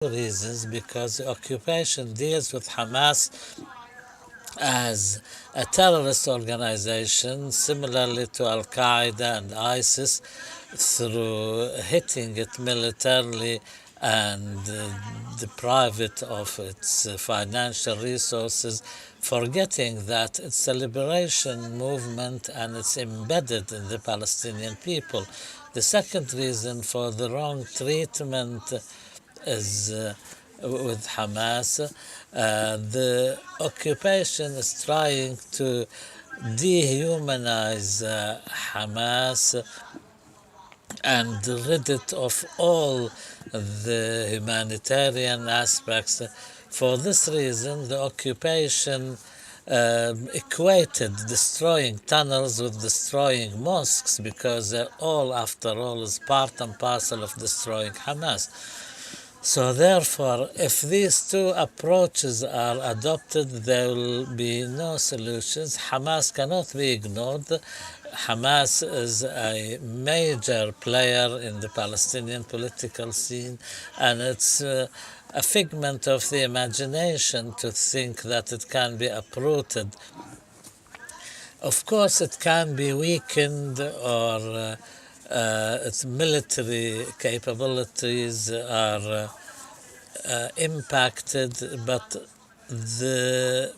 reasons, because the occupation deals with Hamas as a terrorist organization, similarly to Al Qaeda and ISIS, through hitting it militarily and deprive it of its financial resources, forgetting that it's a liberation movement and it's embedded in the Palestinian people. The second reason for the wrong treatment is with Hamas. The occupation is trying to dehumanize Hamas and rid it of all the humanitarian aspects. For this reason, the occupation equated destroying tunnels with destroying mosques, because all, after all, is part and parcel of destroying Hamas. So therefore, if these two approaches are adopted, there will be no solutions. Hamas cannot be ignored. Hamas is a major player in the Palestinian political scene, and it's a figment of the imagination to think that it can be uprooted. Of course, it can be weakened, or its military capabilities are impacted, but this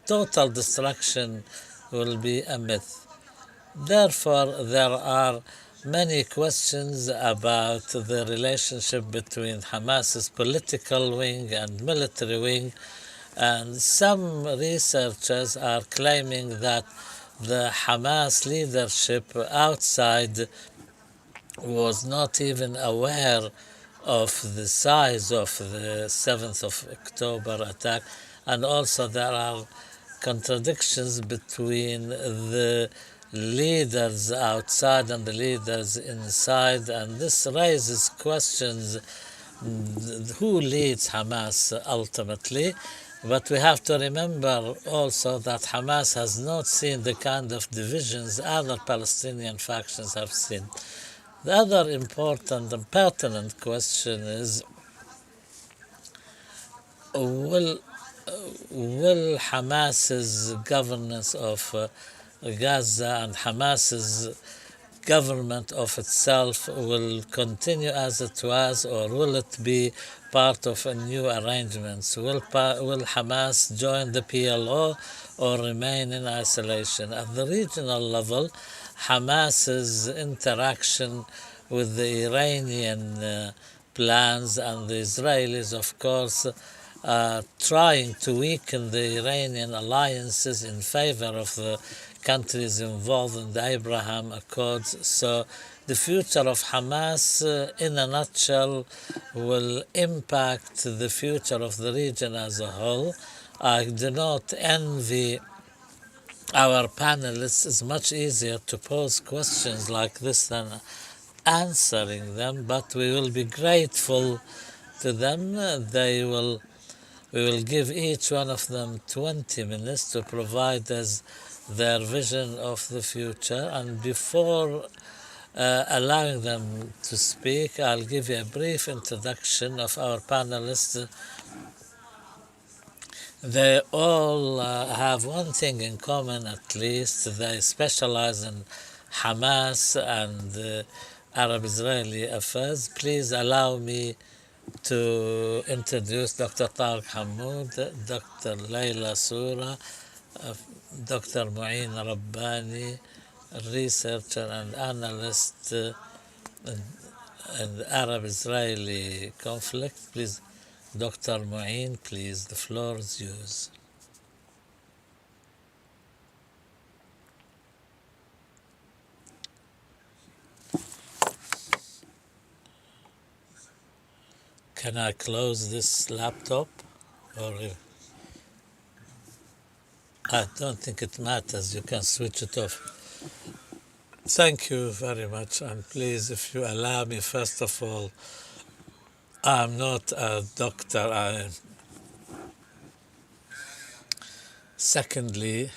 total destruction will be a myth. Therefore, there are many questions about the relationship between Hamas's political wing and military wing, and some researchers are claiming that the Hamas leadership outside was not even aware of the size of the 7th of October attack, and also there are contradictions between the leaders outside and the leaders inside, and this raises questions: who leads Hamas ultimately? But we have to remember also that Hamas has not seen the kind of divisions other Palestinian factions have seen. The other important and pertinent question is, will Hamas's governance of Gaza and Hamas's government of itself will continue as it was, or will it be part of a new arrangements? Will Hamas join the PLO or remain in isolation? At the regional level, Hamas's interaction with the Iranian plans and the Israelis, of course, trying to weaken the Iranian alliances in favor of the countries involved in the Abraham Accords. So the future of Hamas, in a nutshell, will impact the future of the region as a whole. I do not envy our panelists. It's much easier to pose questions like this than answering them, but we will be grateful to them. We will give each one of them 20 minutes to provide us their vision of the future. And before allowing them to speak, I'll give you a brief introduction of our panelists. They all have one thing in common, at least. They specialize in Hamas and Arab-Israeli affairs. Please allow me to introduce Dr. Tarek Hammoud, Dr. Leila Seurat, Dr. Mouin Rabbani, researcher and analyst in the Arab-Israeli conflict. Please, Dr. Mouin, please, the floor is yours. Can I close this laptop? Or I don't think it matters. You can switch it off. Thank you very much. And please, if you allow me, first of all, I'm not a doctor. Secondly,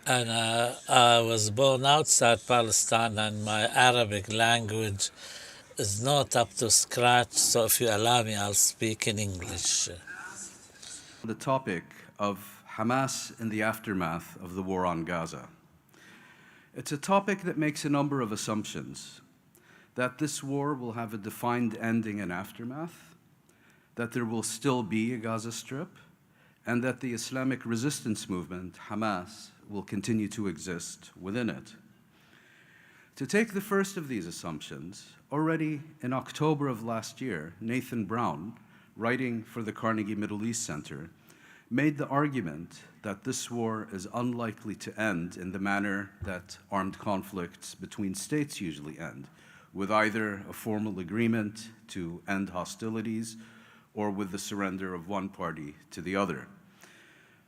I was born outside Palestine, and my Arabic language is not up to scratch, so if you allow me, I'll speak in English. The topic of Hamas in the aftermath of the war on Gaza. It's a topic that makes a number of assumptions: that this war will have a defined ending and aftermath, that there will still be a Gaza Strip, and that the Islamic resistance movement, Hamas, will continue to exist within it. To take the first of these assumptions, already in October of last year, Nathan Brown, writing for the Carnegie Middle East Center, made the argument that this war is unlikely to end in the manner that armed conflicts between states usually end, with either a formal agreement to end hostilities or with the surrender of one party to the other.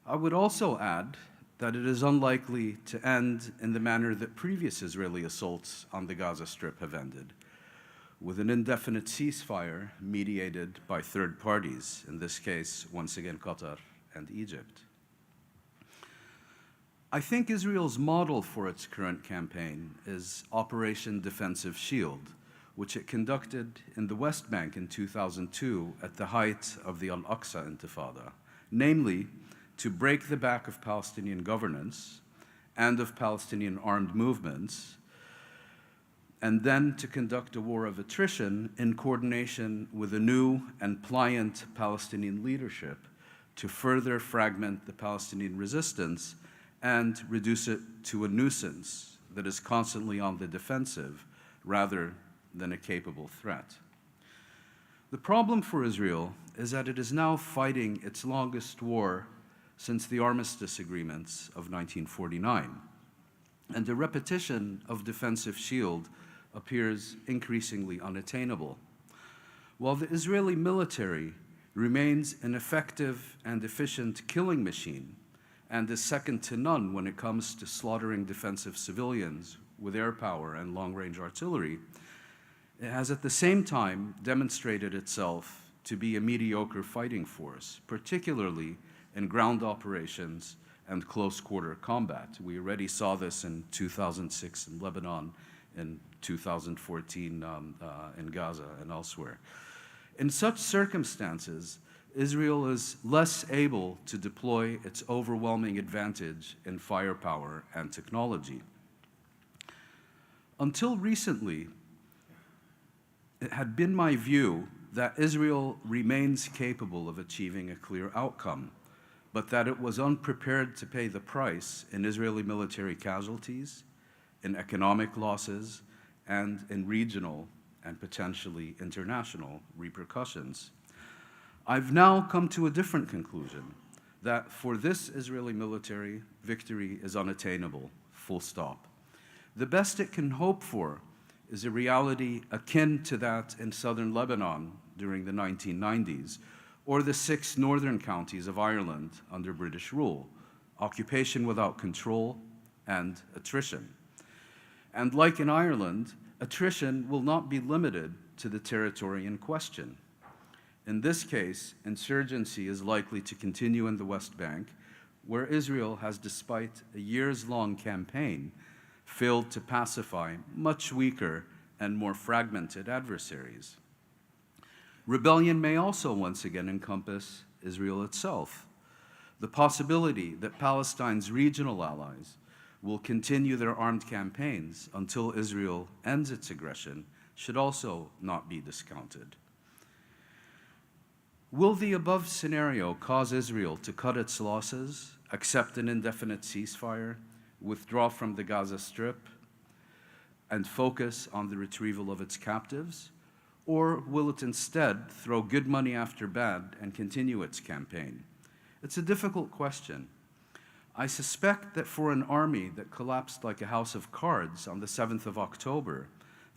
I would also add that it is unlikely to end in the manner that previous Israeli assaults on the Gaza Strip have ended, with an indefinite ceasefire mediated by third parties, in this case, once again, Qatar and Egypt. I think Israel's model for its current campaign is Operation Defensive Shield, which it conducted in the West Bank in 2002 at the height of the Al-Aqsa Intifada, namely to break the back of Palestinian governance and of Palestinian armed movements, and then to conduct a war of attrition in coordination with a new and pliant Palestinian leadership to further fragment the Palestinian resistance and reduce it to a nuisance that is constantly on the defensive rather than a capable threat. The problem for Israel is that it is now fighting its longest war since the armistice agreements of 1949, and the repetition of defensive shield appears increasingly unattainable. While the Israeli military remains an effective and efficient killing machine and is second to none when it comes to slaughtering defensive civilians with air power and long-range artillery, it has at the same time demonstrated itself to be a mediocre fighting force, particularly in ground operations and close-quarter combat. We already saw this in 2006 in Lebanon, in 2014 in Gaza and elsewhere. In such circumstances, Israel is less able to deploy its overwhelming advantage in firepower and technology. Until recently, it had been my view that Israel remains capable of achieving a clear outcome, but that it was unprepared to pay the price in Israeli military casualties, in economic losses, and in regional and potentially international repercussions. I've now come to a different conclusion, that for this Israeli military, victory is unattainable, full stop. The best it can hope for is a reality akin to that in southern Lebanon during the 1990s, or the 6 northern counties of Ireland under British rule: occupation without control and attrition. And like in Ireland, attrition will not be limited to the territory in question. In this case, insurgency is likely to continue in the West Bank, where Israel has, despite a years-long campaign, failed to pacify much weaker and more fragmented adversaries. Rebellion may also once again encompass Israel itself. The possibility that Palestine's regional allies will continue their armed campaigns until Israel ends its aggression should also not be discounted. Will the above scenario cause Israel to cut its losses, accept an indefinite ceasefire, withdraw from the Gaza Strip, and focus on the retrieval of its captives? Or will it instead throw good money after bad and continue its campaign? It's a difficult question. I suspect that for an army that collapsed like a house of cards on the 7th of October,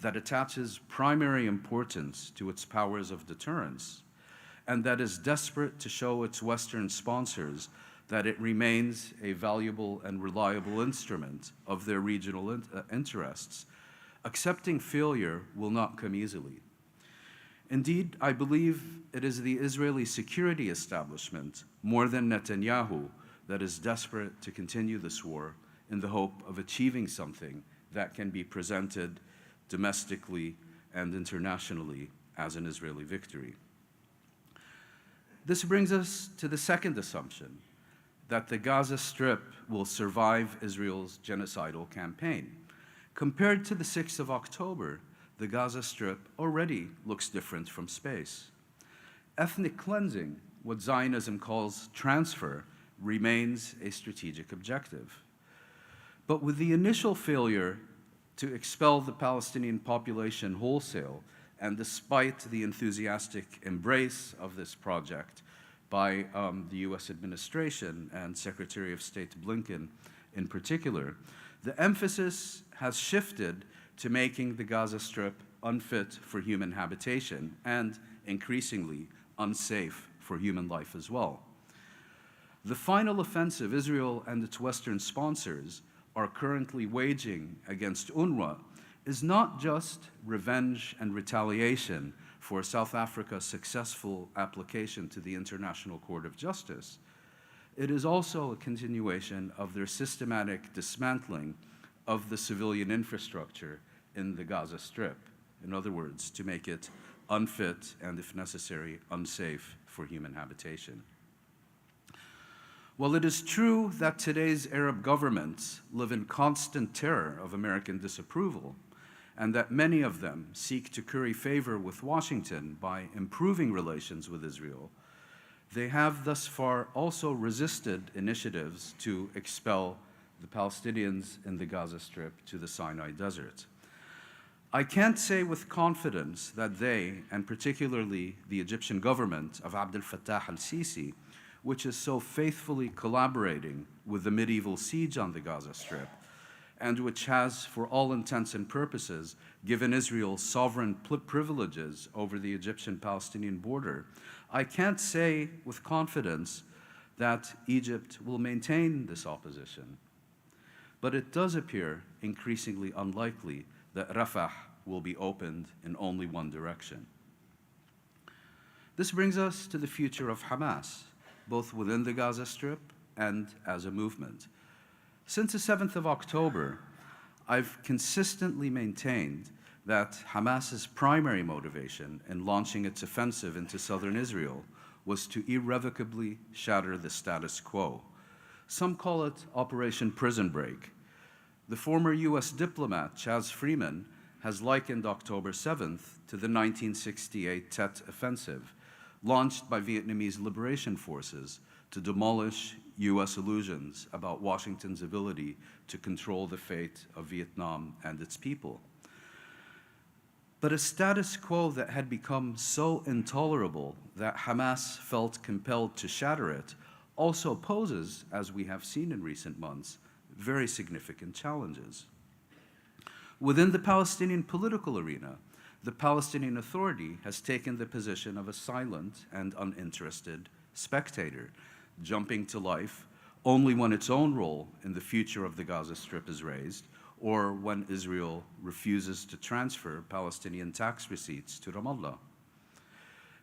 that attaches primary importance to its powers of deterrence, and that is desperate to show its Western sponsors that it remains a valuable and reliable instrument of their regional interests, accepting failure will not come easily. Indeed, I believe it is the Israeli security establishment, more than Netanyahu, that is desperate to continue this war in the hope of achieving something that can be presented domestically and internationally as an Israeli victory. This brings us to the second assumption, that the Gaza Strip will survive Israel's genocidal campaign. Compared to the 6th of October, the Gaza Strip already looks different from space. Ethnic cleansing, what Zionism calls transfer, remains a strategic objective. But with the initial failure to expel the Palestinian population wholesale, and despite the enthusiastic embrace of this project by the US administration and Secretary of State Blinken in particular, the emphasis has shifted to making the Gaza Strip unfit for human habitation and increasingly unsafe for human life as well. The final offensive Israel and its Western sponsors are currently waging against UNRWA is not just revenge and retaliation for South Africa's successful application to the International Court of Justice. It is also a continuation of their systematic dismantling of the civilian infrastructure in the Gaza Strip. In other words, to make it unfit and, if necessary, unsafe for human habitation. While it is true that today's Arab governments live in constant terror of American disapproval, and that many of them seek to curry favor with Washington by improving relations with Israel, they have thus far also resisted initiatives to expel the Palestinians in the Gaza Strip to the Sinai Desert. I can't say with confidence that they, and particularly the Egyptian government of Abdel Fattah al-Sisi, which is so faithfully collaborating with the medieval siege on the Gaza Strip, and which has, for all intents and purposes, given Israel sovereign privileges over the Egyptian-Palestinian border, I can't say with confidence that Egypt will maintain this opposition. But it does appear increasingly unlikely that Rafah will be opened in only one direction. This brings us to the future of Hamas, both within the Gaza Strip and as a movement. Since the 7th of October, I've consistently maintained that Hamas's primary motivation in launching its offensive into southern Israel was to irrevocably shatter the status quo. Some call it Operation Prison Break. The former US diplomat, Chaz Freeman, has likened October 7th to the 1968 Tet Offensive, launched by Vietnamese liberation forces to demolish US illusions about Washington's ability to control the fate of Vietnam and its people. But a status quo that had become so intolerable that Hamas felt compelled to shatter it also poses, as we have seen in recent months, very significant challenges. Within the Palestinian political arena, the Palestinian Authority has taken the position of a silent and uninterested spectator, jumping to life only when its own role in the future of the Gaza Strip is raised, or when Israel refuses to transfer Palestinian tax receipts to Ramallah.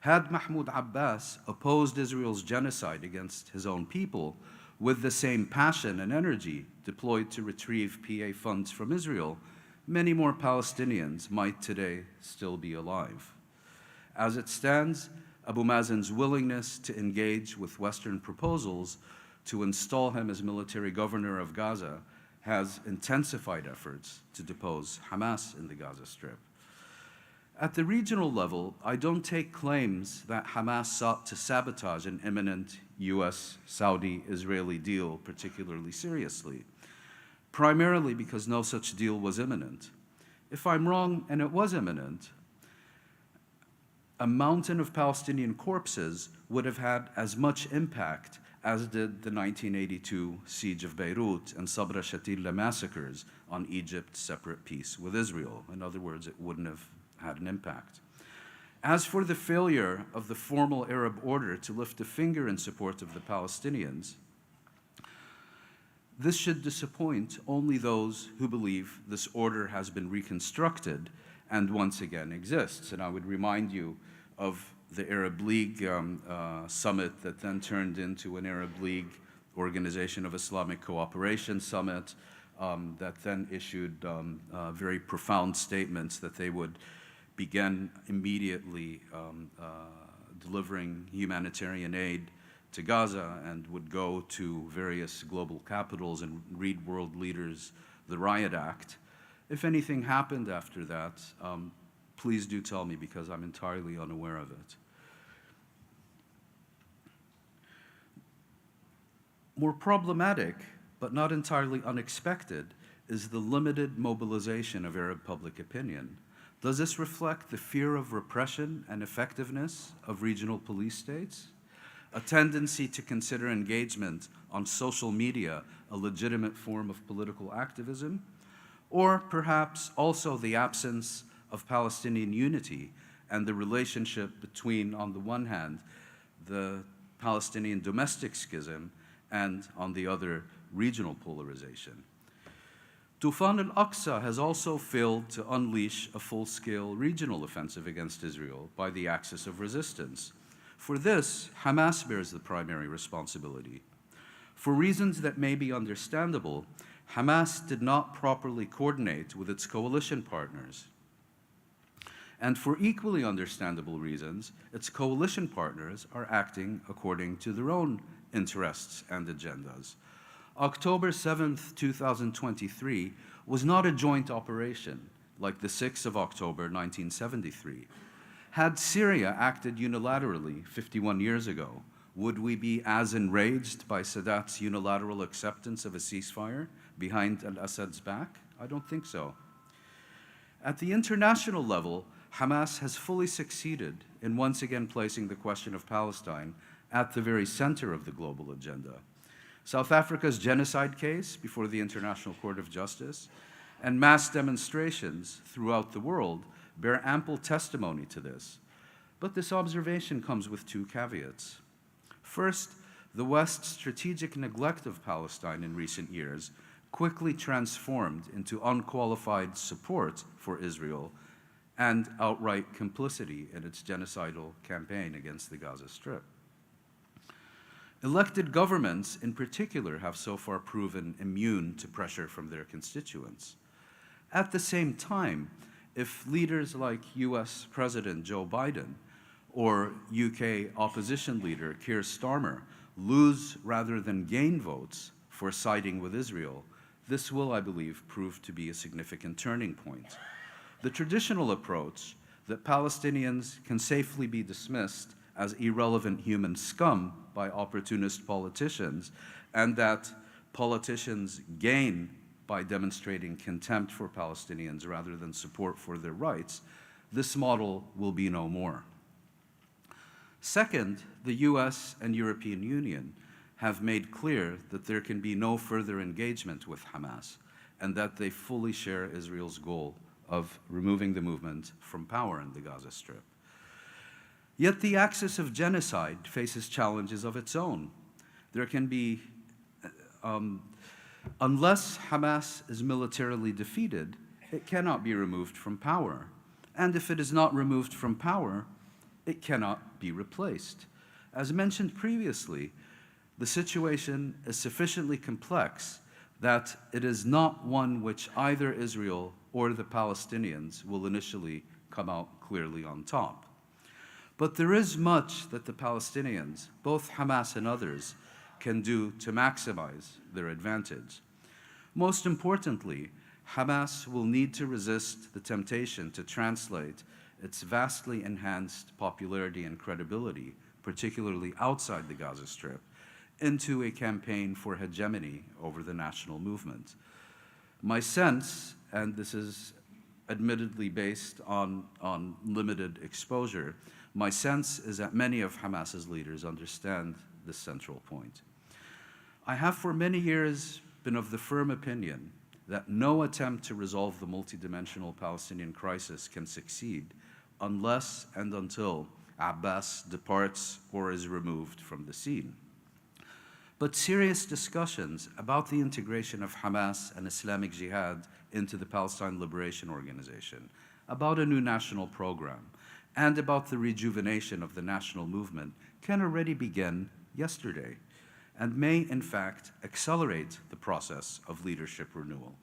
Had Mahmoud Abbas opposed Israel's genocide against his own people with the same passion and energy deployed to retrieve PA funds from Israel, many more Palestinians might today still be alive. As it stands, Abu Mazen's willingness to engage with Western proposals to install him as military governor of Gaza has intensified efforts to depose Hamas in the Gaza Strip. At the regional level, I don't take claims that Hamas sought to sabotage an imminent US-Saudi-Israeli deal particularly seriously, primarily because no such deal was imminent. If I'm wrong and it was imminent, a mountain of Palestinian corpses would have had as much impact as did the 1982 siege of Beirut and Sabra Shatila massacres on Egypt's separate peace with Israel. In other words, it wouldn't have had an impact. As for the failure of the formal Arab order to lift a finger in support of the Palestinians, this should disappoint only those who believe this order has been reconstructed and once again exists. And I would remind you of the Arab League summit that then turned into an Arab League Organization of Islamic Cooperation summit that then issued very profound statements that they would began immediately delivering humanitarian aid to Gaza and would go to various global capitals and read world leaders the Riot Act. If anything happened after that, please do tell me, because I'm entirely unaware of it. More problematic, but not entirely unexpected, is the limited mobilization of Arab public opinion. Does this reflect the fear of repression and effectiveness of regional police states? A tendency to consider engagement on social media a legitimate form of political activism? Or perhaps also the absence of Palestinian unity and the relationship between, on the one hand, the Palestinian domestic schism and, on the other, regional polarization. Tufan al-Aqsa has also failed to unleash a full-scale regional offensive against Israel by the axis of resistance. For this, Hamas bears the primary responsibility. For reasons that may be understandable, Hamas did not properly coordinate with its coalition partners. And for equally understandable reasons, its coalition partners are acting according to their own interests and agendas. October 7th, 2023 was not a joint operation like the 6th of October, 1973. Had Syria acted unilaterally 51 years ago, would we be as enraged by Sadat's unilateral acceptance of a ceasefire behind al-Assad's back? I don't think so. At the international level, Hamas has fully succeeded in once again placing the question of Palestine at the very center of the global agenda. South Africa's genocide case before the International Court of Justice and mass demonstrations throughout the world bear ample testimony to this. But this observation comes with two caveats. First, the West's strategic neglect of Palestine in recent years quickly transformed into unqualified support for Israel and outright complicity in its genocidal campaign against the Gaza Strip. Elected governments, in particular, have so far proven immune to pressure from their constituents. At the same time, if leaders like US President Joe Biden or UK opposition leader Keir Starmer lose rather than gain votes for siding with Israel, this will, I believe, prove to be a significant turning point. The traditional approach that Palestinians can safely be dismissed as irrelevant human scum by opportunist politicians, and that politicians gain by demonstrating contempt for Palestinians rather than support for their rights, this model will be no more. Second, the US and European Union have made clear that there can be no further engagement with Hamas, and that they fully share Israel's goal of removing the movement from power in the Gaza Strip. Yet the axis of genocide faces challenges of its own. There can be, unless Hamas is militarily defeated, it cannot be removed from power. And if it is not removed from power, it cannot be replaced. As mentioned previously, the situation is sufficiently complex that it is not one which either Israel or the Palestinians will initially come out clearly on top. But there is much that the Palestinians, both Hamas and others, can do to maximize their advantage. Most importantly, Hamas will need to resist the temptation to translate its vastly enhanced popularity and credibility, particularly outside the Gaza Strip, into a campaign for hegemony over the national movement. My sense, and this is admittedly based on limited exposure, my sense is that many of Hamas's leaders understand this central point. I have for many years been of the firm opinion that no attempt to resolve the multidimensional Palestinian crisis can succeed unless and until Abbas departs or is removed from the scene. But serious discussions about the integration of Hamas and Islamic Jihad into the Palestine Liberation Organization, about a new national program, and about the rejuvenation of the national movement can already begin yesterday and may, in fact, accelerate the process of leadership renewal.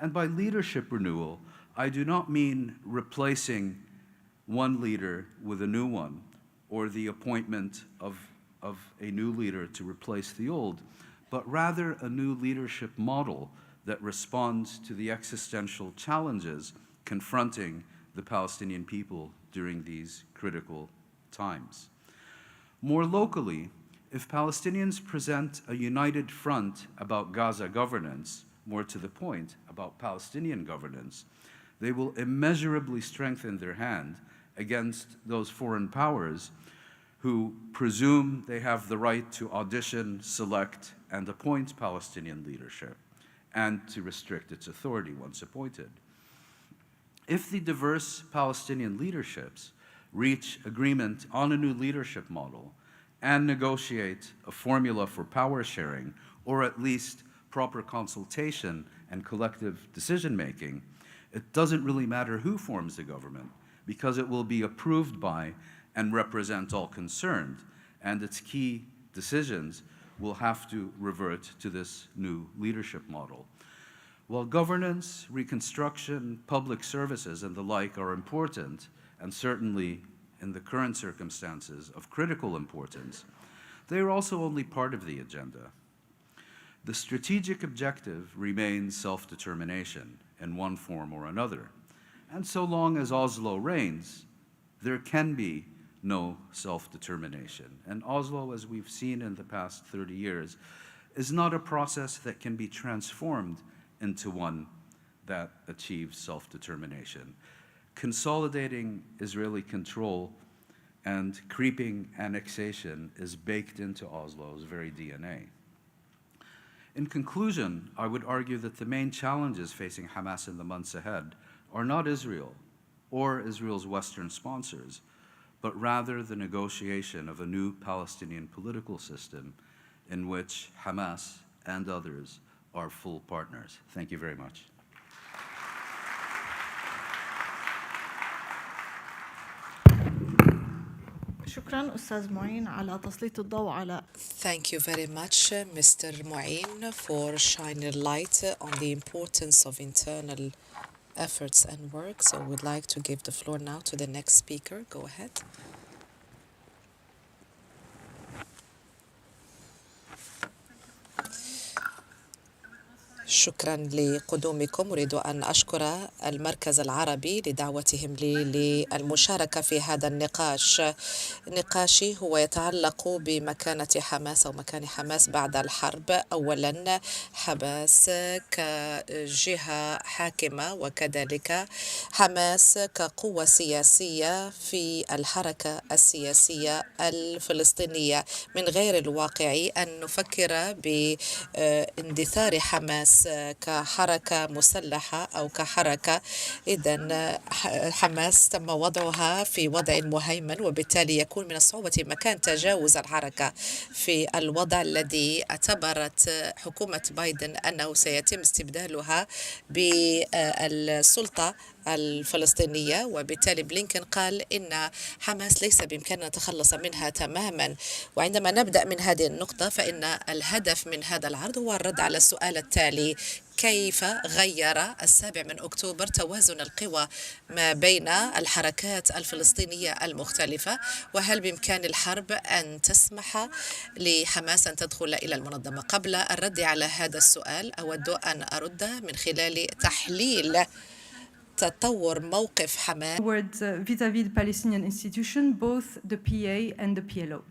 And by leadership renewal, I do not mean replacing one leader with a new one, or the appointment of a new leader to replace the old, but rather a new leadership model that responds to the existential challenges confronting the Palestinian people during these critical times. More locally, if Palestinians present a united front about Gaza governance, more to the point, about Palestinian governance, they will immeasurably strengthen their hand against those foreign powers who presume they have the right to audition, select, and appoint Palestinian leadership, and to restrict its authority once appointed. If the diverse Palestinian leaderships reach agreement on a new leadership model and negotiate a formula for power sharing, or at least proper consultation and collective decision-making, it doesn't really matter who forms the government, because it will be approved by and represent all concerned, and its key decisions will have to revert to this new leadership model. While governance, reconstruction, public services, and the like are important, and certainly in the current circumstances of critical importance, they are also only part of the agenda. The strategic objective remains self-determination in one form or another. And so long as Oslo reigns, there can be no self-determination. And Oslo, as we've seen in the past 30 years, is not a process that can be transformed into one that achieves self-determination. Consolidating Israeli control and creeping annexation is baked into Oslo's very DNA. In conclusion, I would argue that the main challenges facing Hamas in the months ahead are not Israel or Israel's Western sponsors, but rather the negotiation of a new Palestinian political system in which Hamas and others are full partners. Thank you very much. شكراً أستاذ معين على تسليط الضوء على. Thank you very much, Mr. Mouin, for shining light on the importance of internal efforts and work. So we'd like to give the floor now to the next speaker. Go ahead. شكرا لقدومكم. أريد أن أشكر المركز العربي لدعوتهم لي للمشاركة في هذا النقاش. نقاشي هو يتعلق بمكانة حماس أو مكان حماس بعد الحرب. أولا حماس كجهة حاكمة، وكذلك حماس كقوة سياسية في الحركة السياسية الفلسطينية. من غير الواقعي أن نفكر باندثار حماس كحركة مسلحة أو كحركة. إذن حماس تم وضعها في وضع مهيمن، وبالتالي يكون من الصعوبة مكان تجاوز الحركة في الوضع الذي اعتبرت حكومة بايدن أنه سيتم استبدالها بالسلطة الفلسطينية. وبالتالي بلينكن قال إن حماس ليس بإمكاننا نتخلص منها تماما. وعندما نبدأ من هذه النقطة فإن الهدف من هذا العرض هو الرد على السؤال التالي: كيف غير 7 أكتوبر توازن القوى ما بين الحركات الفلسطينية المختلفة؟ وهل بإمكان الحرب أن تسمح لحماس أن تدخل إلى المنظمة؟ قبل الرد على هذا السؤال أود أن أرد من خلال تحليل تطور موقف حماس vis-à-vis the Palestinian institution, both the PA and the PLO.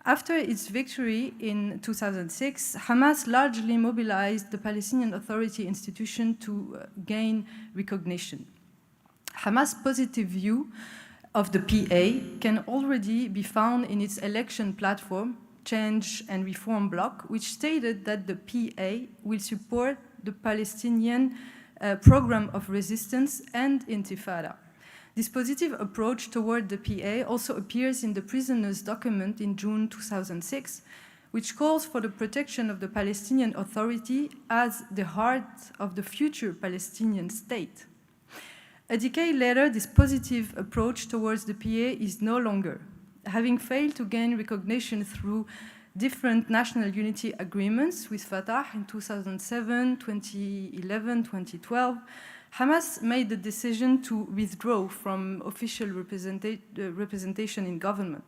After its victory in 2006, Hamas largely mobilized the Palestinian Authority institution to gain recognition. Hamas' positive view of the PA can already be found in its election platform, Change and Reform Bloc, which stated that the PA will support the Palestinian program of resistance and intifada. This positive approach toward the PA also appears in the prisoners' document in June 2006, which calls for the protection of the Palestinian Authority as the heart of the future Palestinian state. A decade later, this positive approach towards the PA is no longer. Having failed to gain recognition through different national unity agreements with Fatah in 2007, 2011, 2012, Hamas made the decision to withdraw from official representation in government.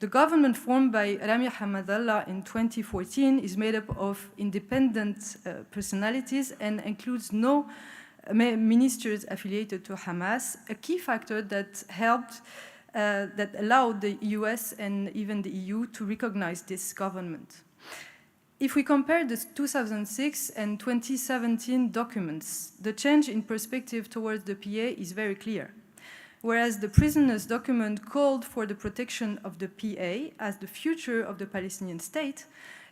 The government formed by Rami Hamadallah in 2014 is made up of independent personalities and includes no ministers affiliated to Hamas, a key factor that helped, that allowed the US and even the EU to recognize this government. If we compare the 2006 and 2017 documents, the change in perspective towards the PA is very clear. Whereas the prisoners' document called for the protection of the PA as the future of the Palestinian state,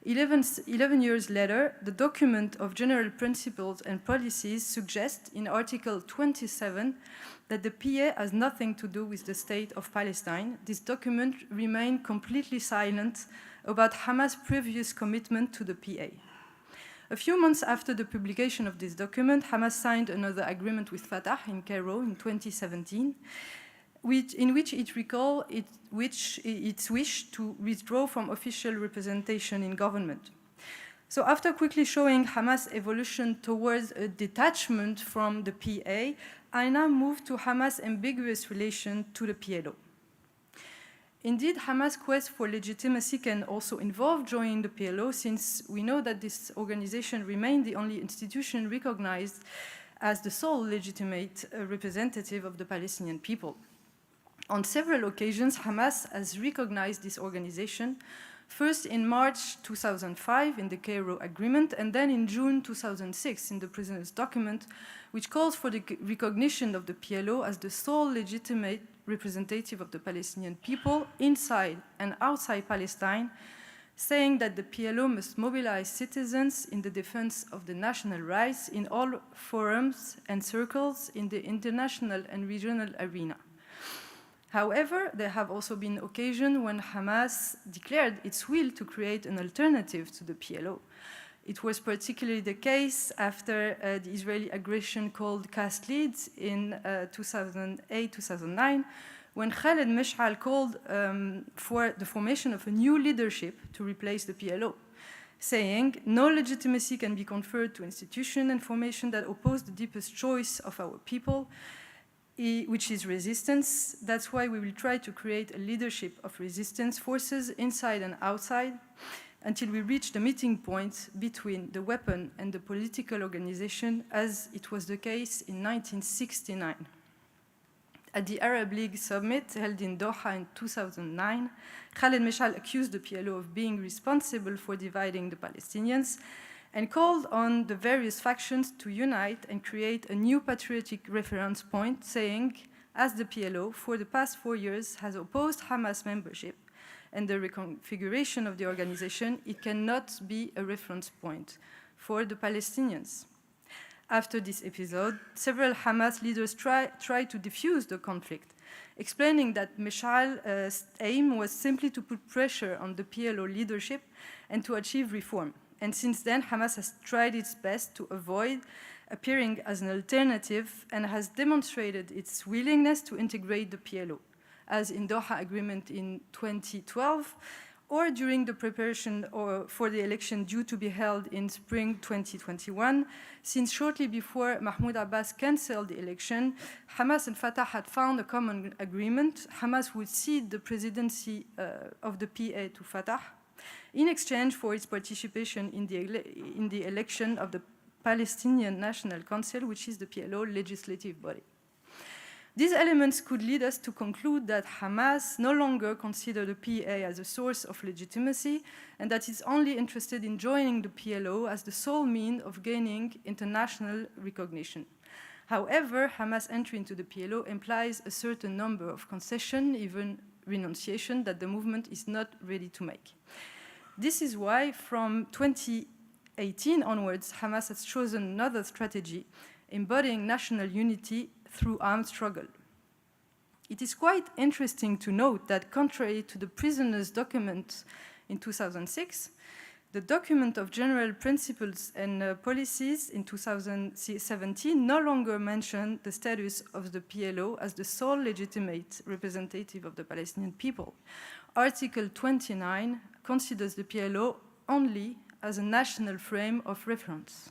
11 years later, the document of general principles and policies suggests in Article 27 that the PA has nothing to do with the state of Palestine. This document remained completely silent about Hamas' previous commitment to the PA. A few months after the publication of this document, Hamas signed another agreement with Fatah in Cairo in 2017, in which it recalled its wish to withdraw from official representation in government. So after quickly showing Hamas' evolution towards a detachment from the PA, I now move to Hamas' ambiguous relation to the PLO. Indeed, Hamas' quest for legitimacy can also involve joining the PLO, since we know that this organization remained the only institution recognized as the sole legitimate representative of the Palestinian people. On several occasions, Hamas has recognized this organization, first in March 2005 in the Cairo Agreement, and then in June 2006 in the prisoners' document, which calls for the recognition of the PLO as the sole legitimate representative of the Palestinian people inside and outside Palestine, saying that the PLO must mobilize citizens in the defense of the national rights in all forums and circles in the international and regional arena. However, there have also been occasions when Hamas declared its will to create an alternative to the PLO. It was particularly the case after the Israeli aggression called Cast Leads in 2008-2009, when Khaled Mesh'al called for the formation of a new leadership to replace the PLO, saying, "No legitimacy can be conferred to institutions and formation that oppose the deepest choice of our people, which is resistance. That's why we will try to create a leadership of resistance forces inside and outside until we reach the meeting point between the weapon and the political organization, as it was the case in 1969. At the Arab League summit held in Doha in 2009, Khaled Mesh'al accused the PLO of being responsible for dividing the Palestinians and called on the various factions to unite and create a new patriotic reference point, saying, as the PLO for the past 4 years has opposed Hamas membership and the reconfiguration of the organization, it cannot be a reference point for the Palestinians. After this episode, several Hamas leaders tried to defuse the conflict, explaining that Mesh'al's aim was simply to put pressure on the PLO leadership and to achieve reform. And since then, Hamas has tried its best to avoid appearing as an alternative and has demonstrated its willingness to integrate the PLO, as in Doha Agreement in 2012, or during the preparation for the election due to be held in spring 2021, since shortly before Mahmoud Abbas canceled the election, Hamas and Fatah had found a common agreement. Hamas would cede the presidency of the PA to Fatah in exchange for its participation in the election of the Palestinian National Council, which is the PLO legislative body. These elements could lead us to conclude that Hamas no longer considers the PA as a source of legitimacy and that it's only interested in joining the PLO as the sole means of gaining international recognition. However, Hamas' entry into the PLO implies a certain number of concessions, even renunciation, that the movement is not ready to make. This is why, from 2018 onwards, Hamas has chosen another strategy, embodying national unity through armed struggle. It is quite interesting to note that, contrary to the prisoners' document in 2006, the document of general principles and policies in 2017 no longer mentioned the status of the PLO as the sole legitimate representative of the Palestinian people. Article 29 considers the PLO only as a national frame of reference.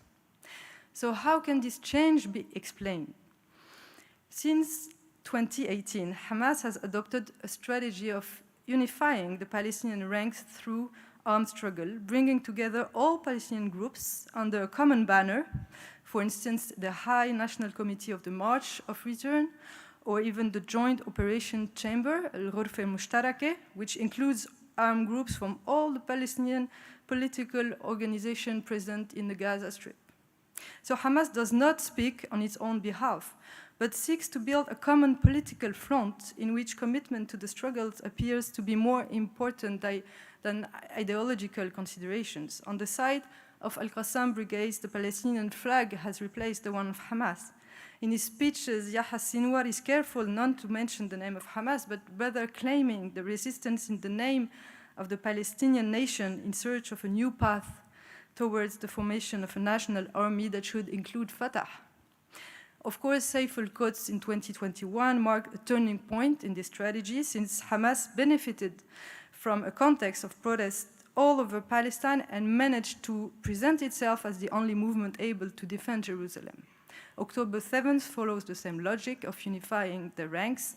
So how can this change be explained? Since 2018, Hamas has adopted a strategy of unifying the Palestinian ranks through armed struggle, bringing together all Palestinian groups under a common banner, for instance, the High National Committee of the March of Return, or even the Joint Operation Chamber, Al-Ghurfa al-Mushtaraka, which includes armed groups from all the Palestinian political organizations present in the Gaza Strip. So Hamas does not speak on its own behalf, but seeks to build a common political front in which commitment to the struggles appears to be more important than ideological considerations. On the side of Al-Qassam brigades, the Palestinian flag has replaced the one of Hamas. In his speeches, Yahya Sinwar is careful not to mention the name of Hamas, but rather claiming the resistance in the name of the Palestinian nation in search of a new path towards the formation of a national army that should include Fatah. Of course, Saif al-Quds in 2021 marked a turning point in this strategy, since Hamas benefited from a context of protest all over Palestine and managed to present itself as the only movement able to defend Jerusalem. October 7th follows the same logic of unifying the ranks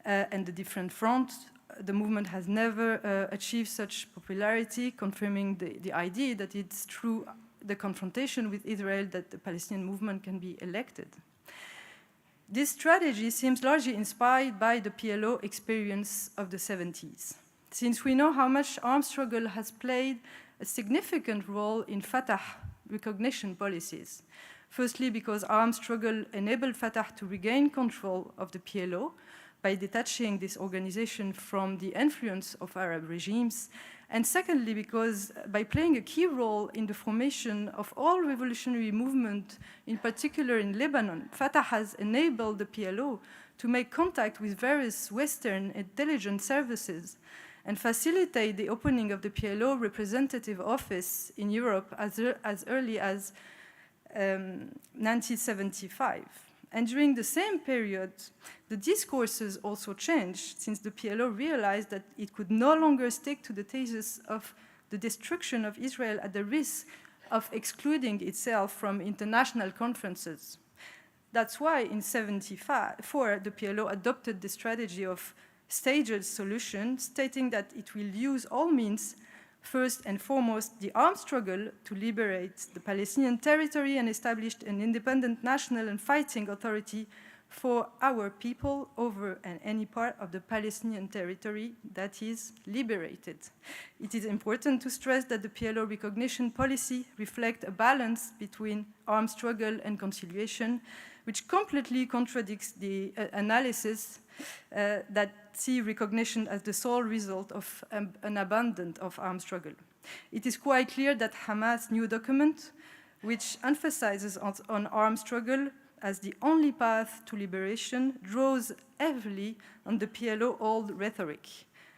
and the different fronts. The movement has never achieved such popularity, confirming the idea that it's through the confrontation with Israel that the Palestinian movement can be elected. This strategy seems largely inspired by the PLO experience of the 70s. Since we know how much armed struggle has played a significant role in Fatah recognition policies. Firstly, because armed struggle enabled Fatah to regain control of the PLO by detaching this organization from the influence of Arab regimes. And secondly, because by playing a key role in the formation of all revolutionary movements, in particular in Lebanon, Fatah has enabled the PLO to make contact with various Western intelligence services and facilitate the opening of the PLO representative office in Europe as early as 1975. And during the same period, the discourses also changed, since the PLO realized that it could no longer stick to the thesis of the destruction of Israel at the risk of excluding itself from international conferences. That's why in 1974, the PLO adopted the strategy of staged solution, stating that it will use all means, first and foremost, the armed struggle to liberate the Palestinian territory and established an independent national and fighting authority for our people over any part of the Palestinian territory that is liberated. It is important to stress that the PLO recognition policy reflects a balance between armed struggle and conciliation, which completely contradicts the analysis that see recognition as the sole result of an abandon of armed struggle. It is quite clear that Hamas' new document, which emphasizes on armed struggle as the only path to liberation, draws heavily on the PLO old rhetoric.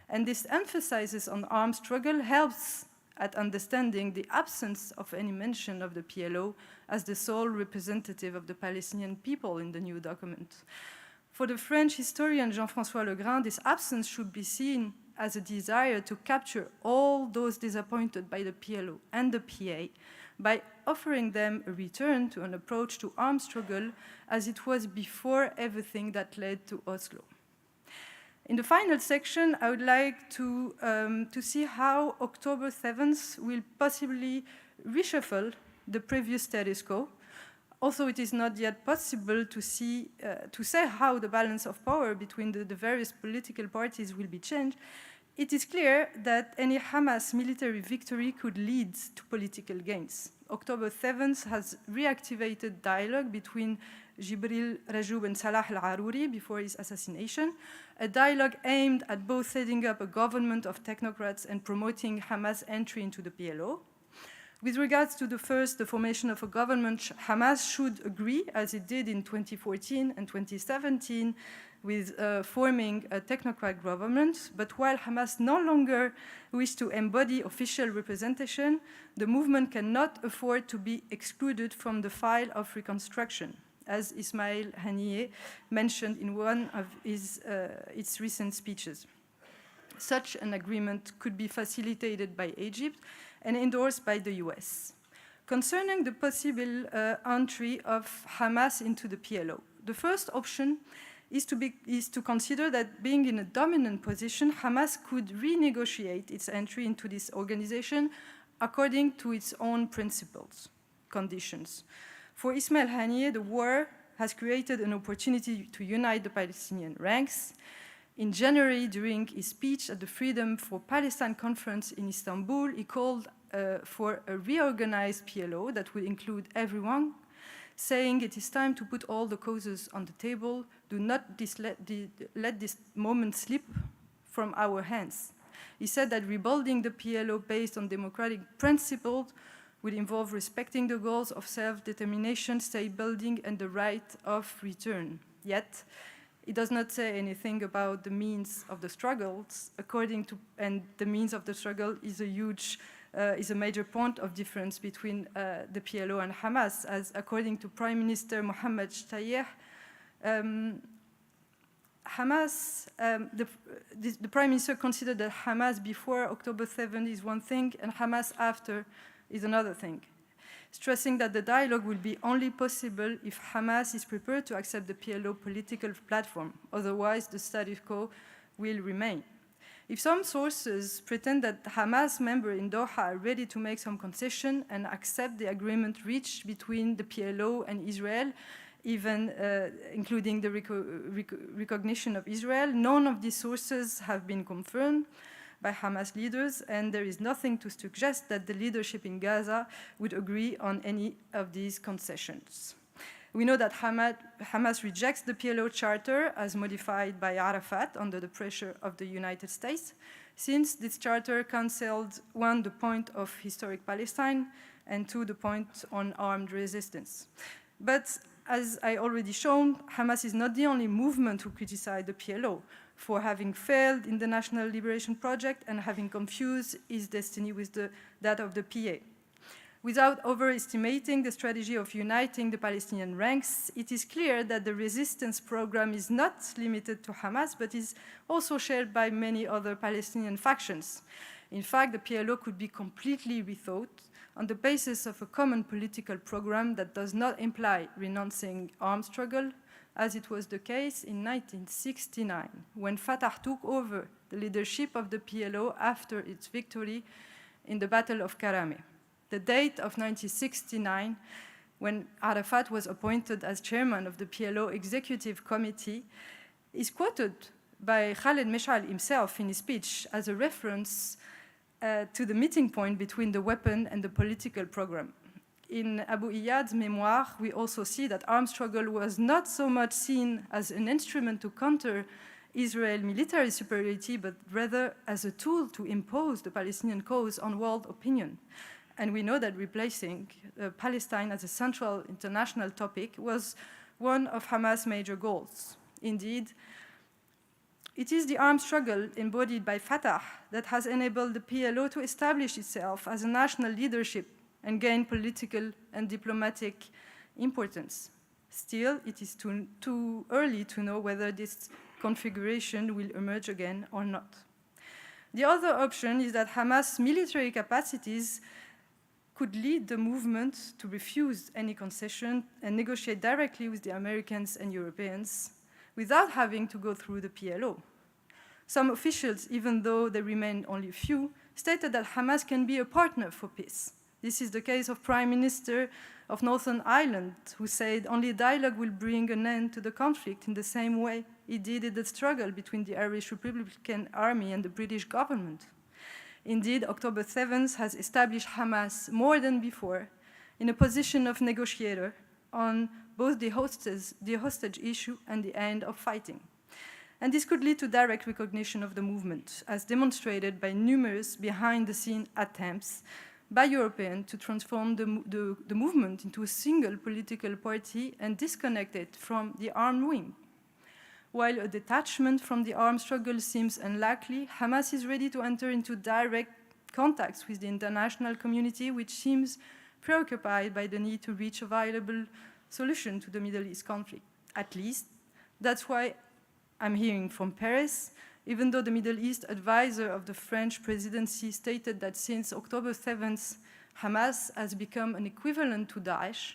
And this emphasis on armed struggle helps at understanding the absence of any mention of the PLO as the sole representative of the Palestinian people in the new document. For the French historian Jean-François Legrain, this absence should be seen as a desire to capture all those disappointed by the PLO and the PA by offering them a return to an approach to armed struggle as it was before everything that led to Oslo. In the final section, I would like to see how October 7th will possibly reshuffle the previous status quo. Also, it is not yet possible to say how the balance of power between the various political parties will be changed. It is clear that any Hamas military victory could lead to political gains. October 7th has reactivated dialogue between Jibril Rajoub and Salah al-Aruri before his assassination, a dialogue aimed at both setting up a government of technocrats and promoting Hamas' entry into the PLO. With regards to the formation of a government, Hamas should agree, as it did in 2014 and 2017, with forming a technocrat government. But while Hamas no longer wishes to embody official representation, the movement cannot afford to be excluded from the file of reconstruction, as Ismail Haniyeh mentioned in one of its recent speeches. Such an agreement could be facilitated by Egypt and endorsed by the US. Concerning the possible entry of Hamas into the PLO, the first option is to consider that being in a dominant position, Hamas could renegotiate its entry into this organization according to its own principles, conditions. For Ismail Haniyeh, the war has created an opportunity to unite the Palestinian ranks. In January, during his speech at the Freedom for Palestine conference in Istanbul, he called for a reorganized PLO that would include everyone, saying it is time to put all the causes on the table. Do not let this moment slip from our hands. He said that rebuilding the PLO based on democratic principles would involve respecting the goals of self-determination, state building, and the right of return. Yet, it does not say anything about the means of the struggles, and the means of the struggle is a major point of difference between the PLO and Hamas, as according to Prime Minister Mohammed Shtayyeh, Hamas, the Prime Minister considered that Hamas before October 7 is one thing and Hamas after is another thing, stressing that the dialogue will be only possible if Hamas is prepared to accept the PLO political platform. Otherwise, the status quo will remain. If some sources pretend that Hamas members in Doha are ready to make some concession and accept the agreement reached between the PLO and Israel, even including the recognition of Israel, none of these sources have been confirmed by Hamas leaders, and there is nothing to suggest that the leadership in Gaza would agree on any of these concessions. We know that Hamas rejects the PLO charter as modified by Arafat under the pressure of the United States, since this charter canceled, one, the point of historic Palestine, and two, the point on armed resistance. But as I already shown, Hamas is not the only movement who criticized the PLO for having failed in the National Liberation Project and having confused its destiny with that of the PA. Without overestimating the strategy of uniting the Palestinian ranks, it is clear that the resistance program is not limited to Hamas, but is also shared by many other Palestinian factions. In fact, the PLO could be completely rethought on the basis of a common political program that does not imply renouncing armed struggle, as it was the case in 1969, when Fatah took over the leadership of the PLO after its victory in the Battle of Karame. The date of 1969, when Arafat was appointed as chairman of the PLO Executive Committee, is quoted by Khaled Meshal himself in his speech as a reference to the meeting point between the weapon and the political program. In Abu Iyad's memoir, we also see that armed struggle was not so much seen as an instrument to counter Israel's military superiority, but rather as a tool to impose the Palestinian cause on world opinion. And we know that replacing Palestine as a central international topic was one of Hamas' major goals. Indeed, it is the armed struggle embodied by Fatah that has enabled the PLO to establish itself as a national leadership and gain political and diplomatic importance. Still, it is too early to know whether this configuration will emerge again or not. The other option is that Hamas' military capacities could lead the movement to refuse any concession and negotiate directly with the Americans and Europeans without having to go through the PLO. Some officials, even though they remain only few, stated that Hamas can be a partner for peace. This is the case of Prime Minister of Northern Ireland, who said only dialogue will bring an end to the conflict in the same way it did in the struggle between the Irish Republican Army and the British government. Indeed, October 7th has established Hamas more than before in a position of negotiator on both the hostage issue and the end of fighting. And this could lead to direct recognition of the movement, as demonstrated by numerous behind-the-scene attempts by Europeans to transform the movement into a single political party and disconnect it from the armed wing. While a detachment from the armed struggle seems unlikely, Hamas is ready to enter into direct contacts with the international community, which seems preoccupied by the need to reach a viable solution to the Middle East conflict. At least, that's why I'm hearing from Paris, even though the Middle East advisor of the French presidency stated that since October 7th, Hamas has become an equivalent to Daesh.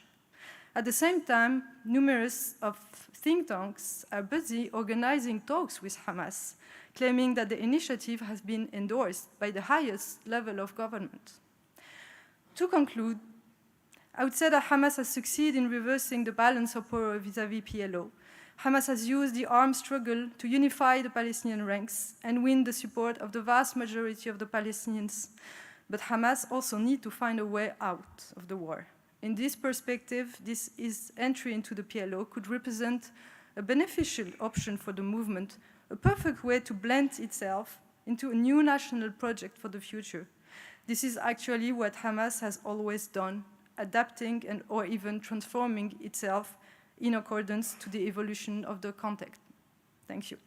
At the same time, numerous of think tanks are busy organizing talks with Hamas, claiming that the initiative has been endorsed by the highest level of government. To conclude, I would say that Hamas has succeeded in reversing the balance of power vis-à-vis PLO. Hamas has used the armed struggle to unify the Palestinian ranks and win the support of the vast majority of the Palestinians. But Hamas also needs to find a way out of the war. In this perspective, this entry into the PLO could represent a beneficial option for the movement, a perfect way to blend itself into a new national project for the future. This is actually what Hamas has always done, adapting and or even transforming itself in accordance to the evolution of the context. Thank you.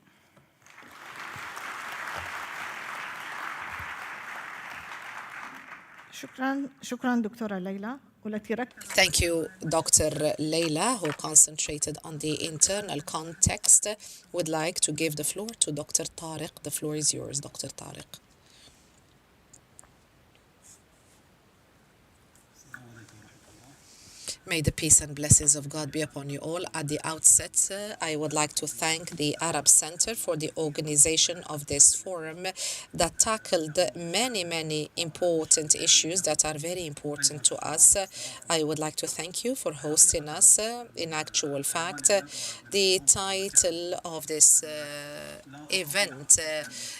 شكرا دكتورة ليلى والتي ركزت. Thank you, Dr. Leila, who concentrated on the internal context. Would like to give the floor to Dr. Tarek. The floor is yours, Dr. Tarek. May the peace and blessings of God be upon you all. At the outset, I would like to thank the Arab Center for the organization of this forum that tackled many, many important issues that are very important to us. I would like to thank you for hosting us. In actual fact, the title of this event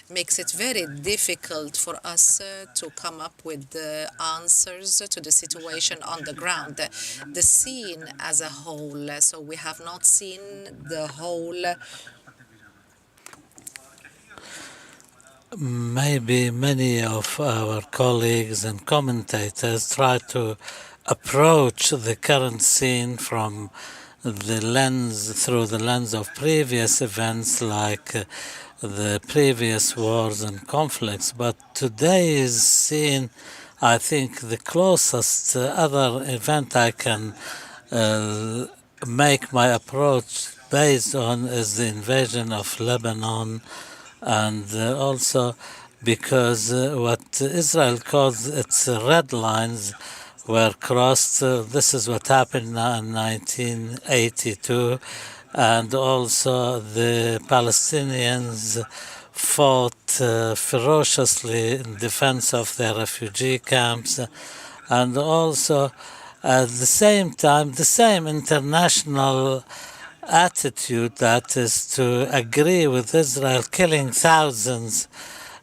makes it very difficult for us to come up with the answers to the situation on the ground. The scene as a whole, so we have not seen the whole. Maybe many of our colleagues and commentators try to approach the current scene from through the lens of previous events like the previous wars and conflicts, but today's scene, I think the closest other event I can make my approach based on is the invasion of Lebanon, and also because what Israel calls its red lines were crossed. This is what happened now in 1982, and also the Palestinians fought ferociously in defense of their refugee camps, and also at the same time the same international attitude that is to agree with Israel killing thousands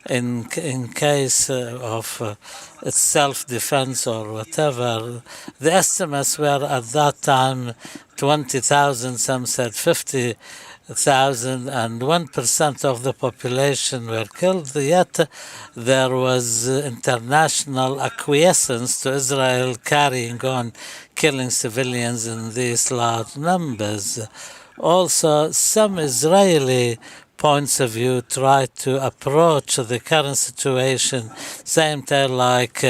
in case of its self-defense or whatever. The estimates were at that time 20,000, some said 50,000, and 1% of the population were killed, yet there was international acquiescence to Israel carrying on killing civilians in these large numbers. Also, some Israeli points of view try to approach the current situation, same time like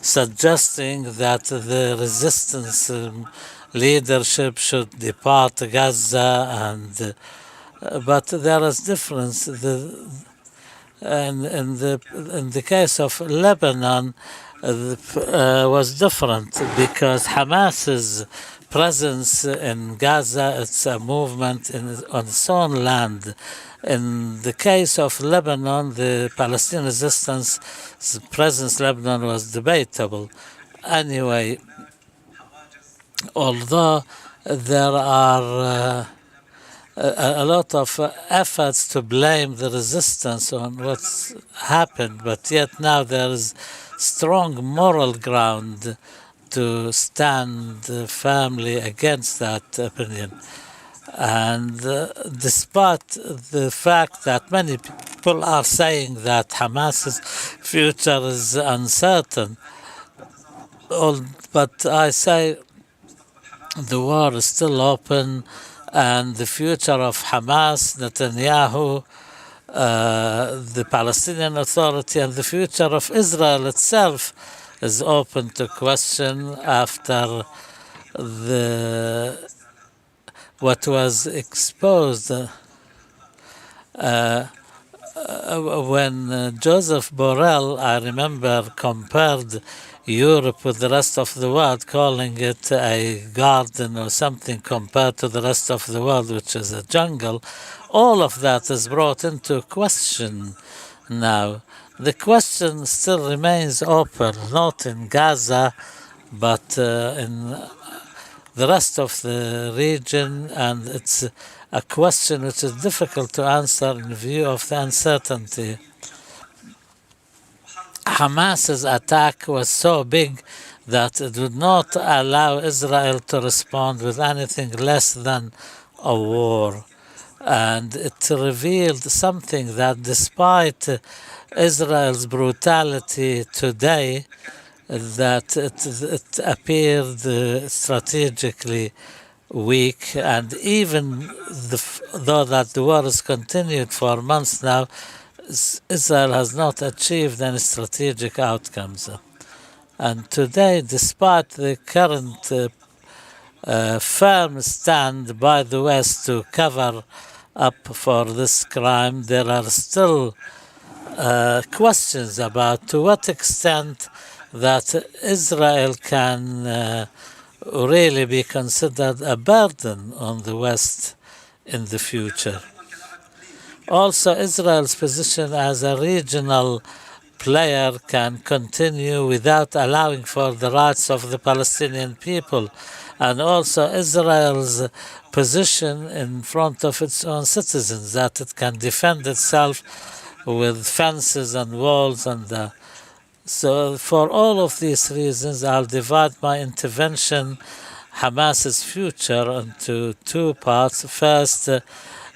suggesting that the resistance leadership should depart Gaza, and but there is difference. In the case of Lebanon, was different because Hamas's presence in Gaza, it's a movement on its own land. In the case of Lebanon, the Palestinian resistance presence in Lebanon was debatable. Anyway, although there are a lot of efforts to blame the resistance on what's happened, but yet now there is strong moral ground to stand firmly against that opinion. And despite the fact that many people are saying that Hamas's future is uncertain, but I say the war is still open, and the future of Hamas, Netanyahu, the Palestinian Authority, and the future of Israel itself is open to question after what was exposed when Joseph Borrell, I remember, compared Europe with the rest of the world, calling it a garden or something compared to the rest of the world, which is a jungle. All of that is brought into question now. The question still remains open, not in Gaza, but in the rest of the region, and it's a question which is difficult to answer in view of the uncertainty. Hamas's attack was so big that it would not allow Israel to respond with anything less than a war. And it revealed something that despite Israel's brutality today, that it appeared strategically weak, and even though that the war has continued for months now, Israel has not achieved any strategic outcomes. And today, despite the current firm stand by the West to cover up for this crime, there are still questions about to what extent that Israel can really be considered a burden on the West in the future. Also, Israel's position as a regional player can continue without allowing for the rights of the Palestinian people, and also Israel's position in front of its own citizens, that it can defend itself with fences and walls. And so for all of these reasons, I'll divide my intervention, Hamas's future, into two parts. First,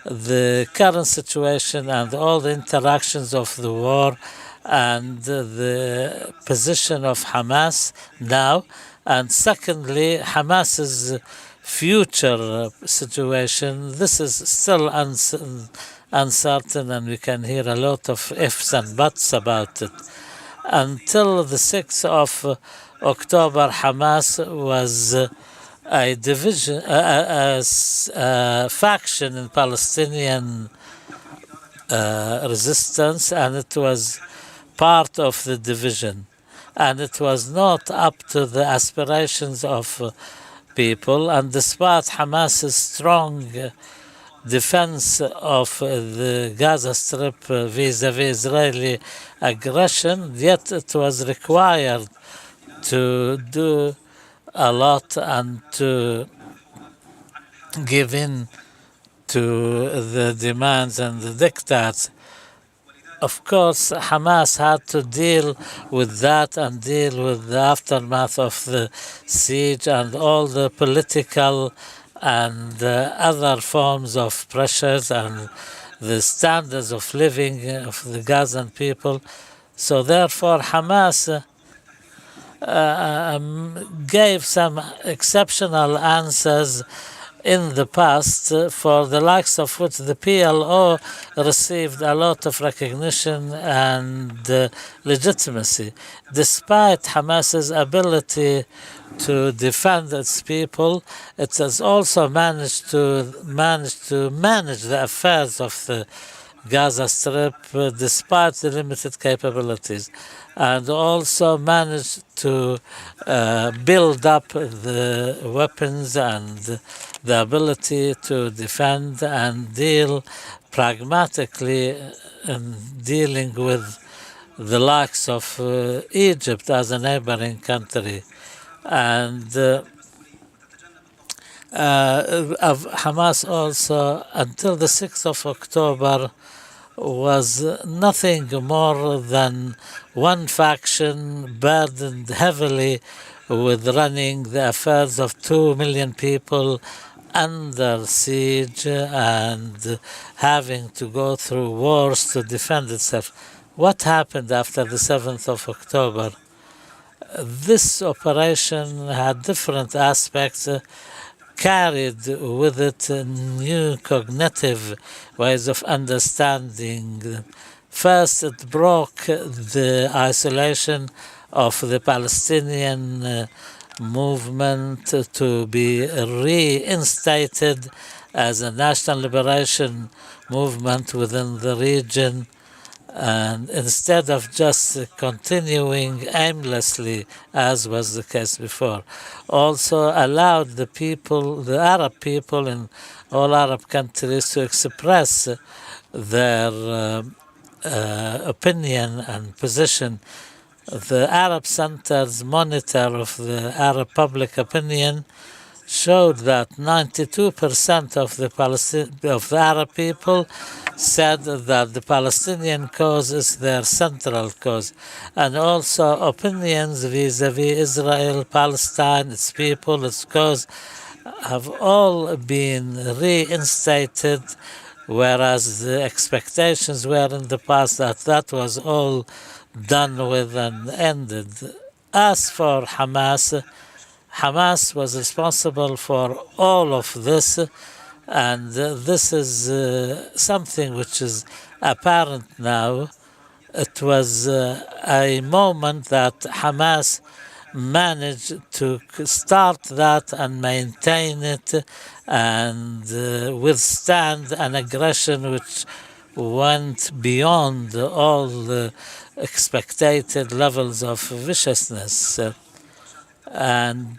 the current situation and all the interactions of the war and the position of Hamas now. And secondly, Hamas's future situation. This is still uncertain, and we can hear a lot of ifs and buts about it. Until the 6th of October, Hamas was a division, a faction in Palestinian resistance, and it was part of the division. And it was not up to the aspirations of people. And despite Hamas's strong defense of the Gaza Strip vis-a-vis Israeli aggression, yet it was required to do a lot and to give in to the demands and the diktats. Of course, Hamas had to deal with that and deal with the aftermath of the siege and all the political and other forms of pressures and the standards of living of the Gazan people. So therefore, Hamas gave some exceptional answers in the past, for the likes of which the PLO received a lot of recognition and legitimacy. Despite Hamas's ability to defend its people, it has also managed to manage the affairs of the Gaza Strip despite the limited capabilities, and also managed to build up the weapons and the ability to defend and deal pragmatically in dealing with the likes of Egypt as a neighboring country. And Hamas also, until the 6th of October, was nothing more than one faction burdened heavily with running the affairs of 2 million people under siege and having to go through wars to defend itself. What happened after the 7th of October? This operation had different aspects, carried with it new cognitive ways of understanding. First, it broke the isolation of the Palestinian movement to be reinstated as a national liberation movement within the region, and instead of just continuing aimlessly as was the case before, also allowed the people, the Arab people in all Arab countries to express their opinion and position. The Arab Center's monitor of the Arab public opinion showed that 92% of the Arab people said that the Palestinian cause is their central cause, and also opinions vis-a-vis Israel, Palestine, its people, its cause have all been reinstated, whereas the expectations were in the past that that was all done with and ended. As for Hamas, Hamas was responsible for all of this, and this is something which is apparent now. It was a moment that Hamas managed to start that and maintain it and withstand an aggression which went beyond all the expected levels of viciousness. And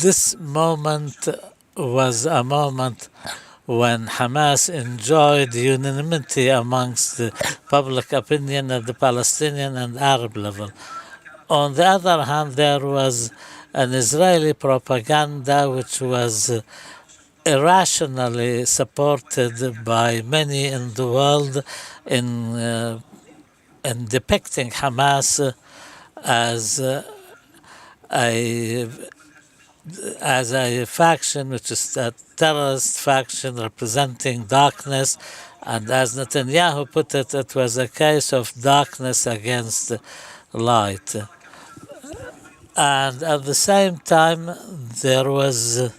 this moment was a moment when Hamas enjoyed unanimity amongst the public opinion at the Palestinian and Arab level. On the other hand, there was an Israeli propaganda which was irrationally supported by many in the world in depicting Hamas as a faction which is a terrorist faction representing darkness, and as Netanyahu put it, it was a case of darkness against light. And at the same time, there was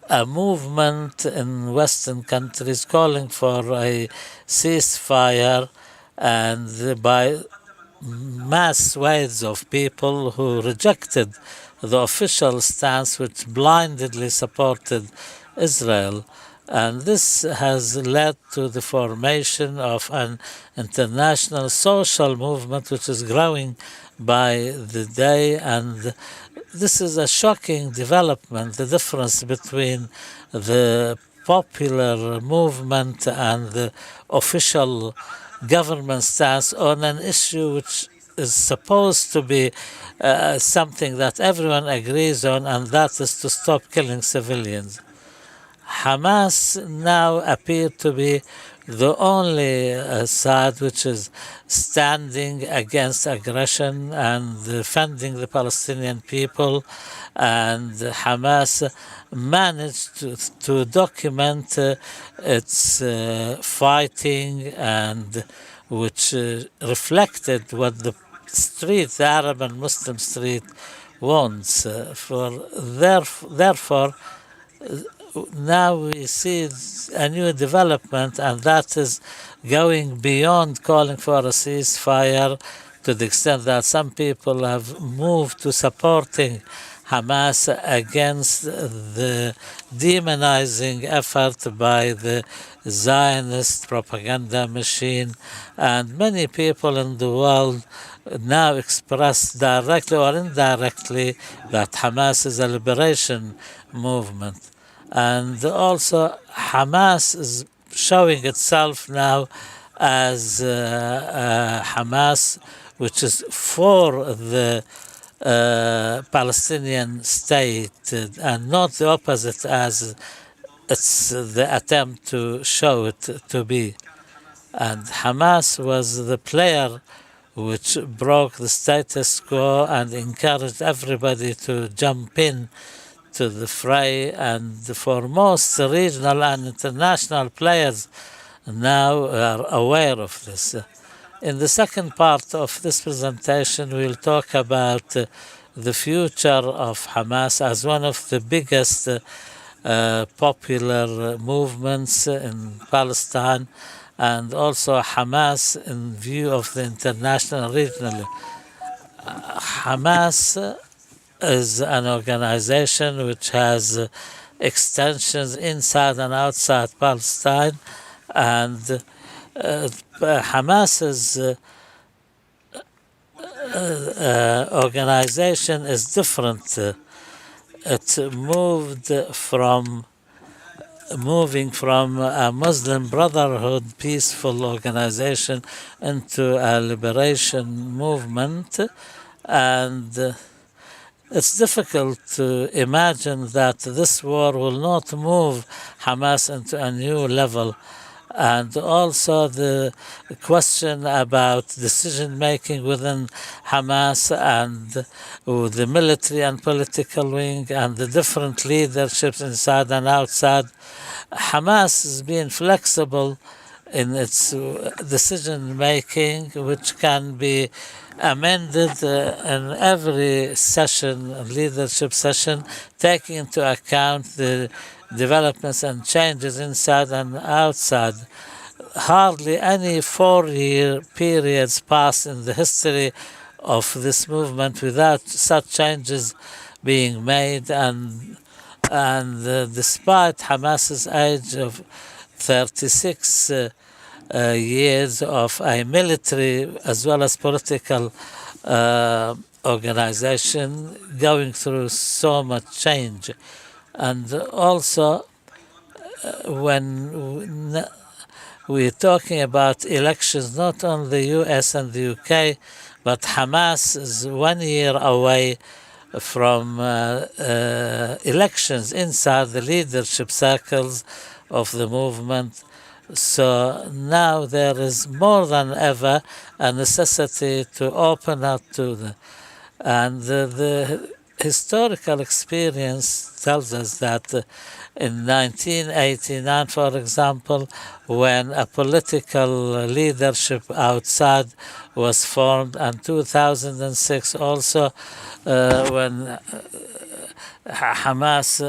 a movement in Western countries calling for a ceasefire, and by mass swathes of people who rejected the official stance which blindly supported Israel. And this has led to the formation of an international social movement which is growing by the day. And this is a shocking development, the difference between the popular movement and the official government stance on an issue which is supposed to be something that everyone agrees on, and that is to stop killing civilians. Hamas now appear to be the only side which is standing against aggression and defending the Palestinian people, and Hamas managed to document its fighting, and which reflected what the street, the Arab and Muslim street, wants. Therefore, now we see a new development, and that is going beyond calling for a ceasefire, to the extent that some people have moved to supporting Hamas against the demonizing effort by the Zionist propaganda machine. And many people in the world now express directly or indirectly that Hamas is a liberation movement. And also Hamas is showing itself now as Hamas which is for the Palestinian state, and not the opposite as it's the attempt to show it to be. And Hamas was the player which broke the status quo and encouraged everybody to jump in to the fray, and for most regional and international players now are aware of this. In the second part of this presentation, we'll talk about the future of Hamas as one of the biggest popular movements in Palestine, and also Hamas in view of the international regional. Hamas is an organization which has extensions inside and outside Palestine, And Hamas's organization is different. It moving from a Muslim Brotherhood peaceful organization into a liberation movement, and it's difficult to imagine that this war will not move Hamas into a new level. And also the question about decision making within Hamas and the military and political wing and the different leaderships inside and outside. Hamas has been flexible in its decision making, which can be amended in every session, leadership session, taking into account the developments and changes inside and outside. Hardly any 4-year periods pass in the history of this movement without such changes being made, and despite Hamas's age of 36 years of a military as well as political organization going through so much change. And also when we're talking about elections, not only the US and the UK, but Hamas is 1 year away from elections inside the leadership circles of the movement. So now there is more than ever a necessity to open up to the historical experience tells us that in 1989, for example, when a political leadership outside was formed, and 2006 also when Hamas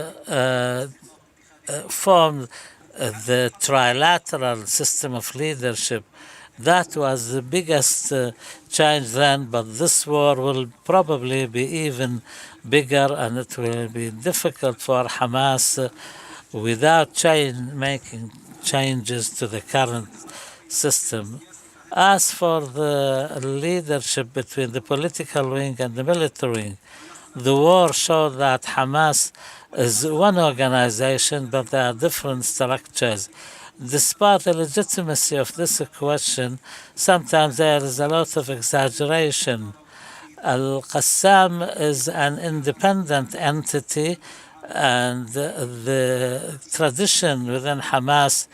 formed the trilateral system of leadership. That was the biggest change then, but this war will probably be even bigger, and it will be difficult for Hamas without making changes to the current system. As for the leadership between the political wing and the military wing, the war showed that Hamas is one organization, but there are different structures. Despite the legitimacy of this question, sometimes there is a lot of exaggeration. Al-Qassam is an independent entity, and the tradition within Hamas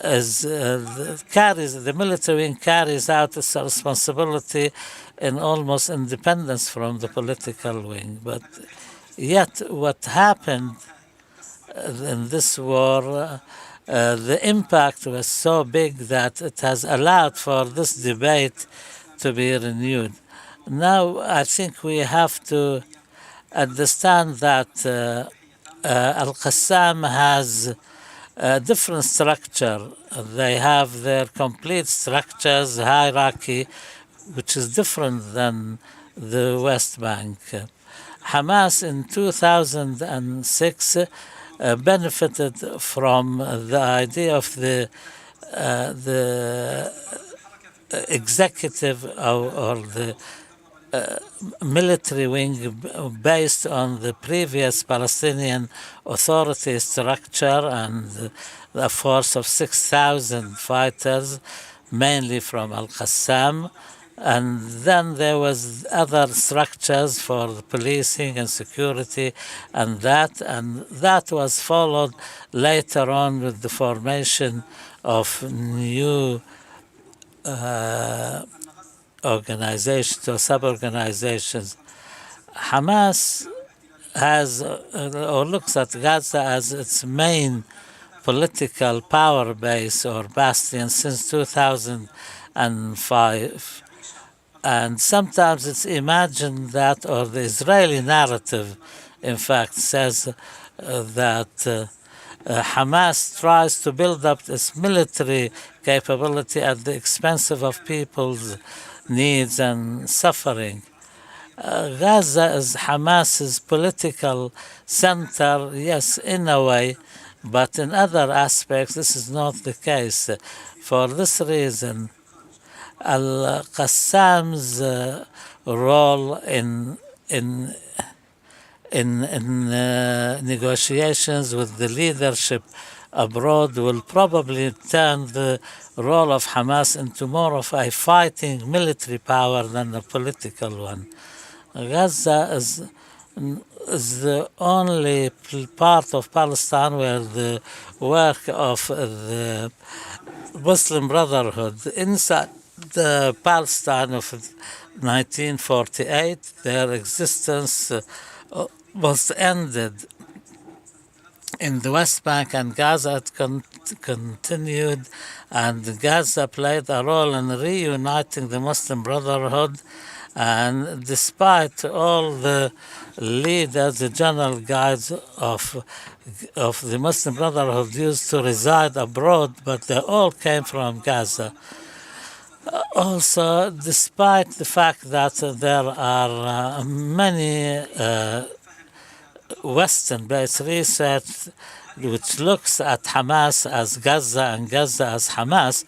is the military wing carries out its responsibility in almost independence from the political wing. But yet what happened in this war, the impact was so big that it has allowed for this debate to be renewed. Now I think we have to understand that Al-Qassam has a different structure. They have their complete structures, hierarchy, which is different than the West Bank. Hamas in 2006 benefited from the idea of the executive or the military wing based on the previous Palestinian Authority structure and a force of 6,000 fighters, mainly from Al-Qassam. And then there was other structures for policing and security, and that was followed later on with the formation of new organizations or sub-organizations. Hamas has or looks at Gaza as its main political power base or bastion since 2005. And sometimes it's imagined that, or the Israeli narrative, in fact, says that Hamas tries to build up its military capability at the expense of people's needs and suffering. Gaza is Hamas's political center, yes, in a way, But in other aspects, this is not the case. For this reason, Al-Qassam's role in negotiations with the leadership abroad will probably turn the role of Hamas into more of a fighting military power than a political one. Gaza is the only part of Palestine where the work of the Muslim Brotherhood inside the Palestine of 1948, their existence was ended. In the West Bank and Gaza, it continued, and Gaza played a role in reuniting the Muslim Brotherhood. And despite all the leaders, the general guides of the Muslim Brotherhood used to reside abroad, but they all came from Gaza. Also, despite the fact that there are many Western-based research which looks at Hamas as Gaza and Gaza as Hamas,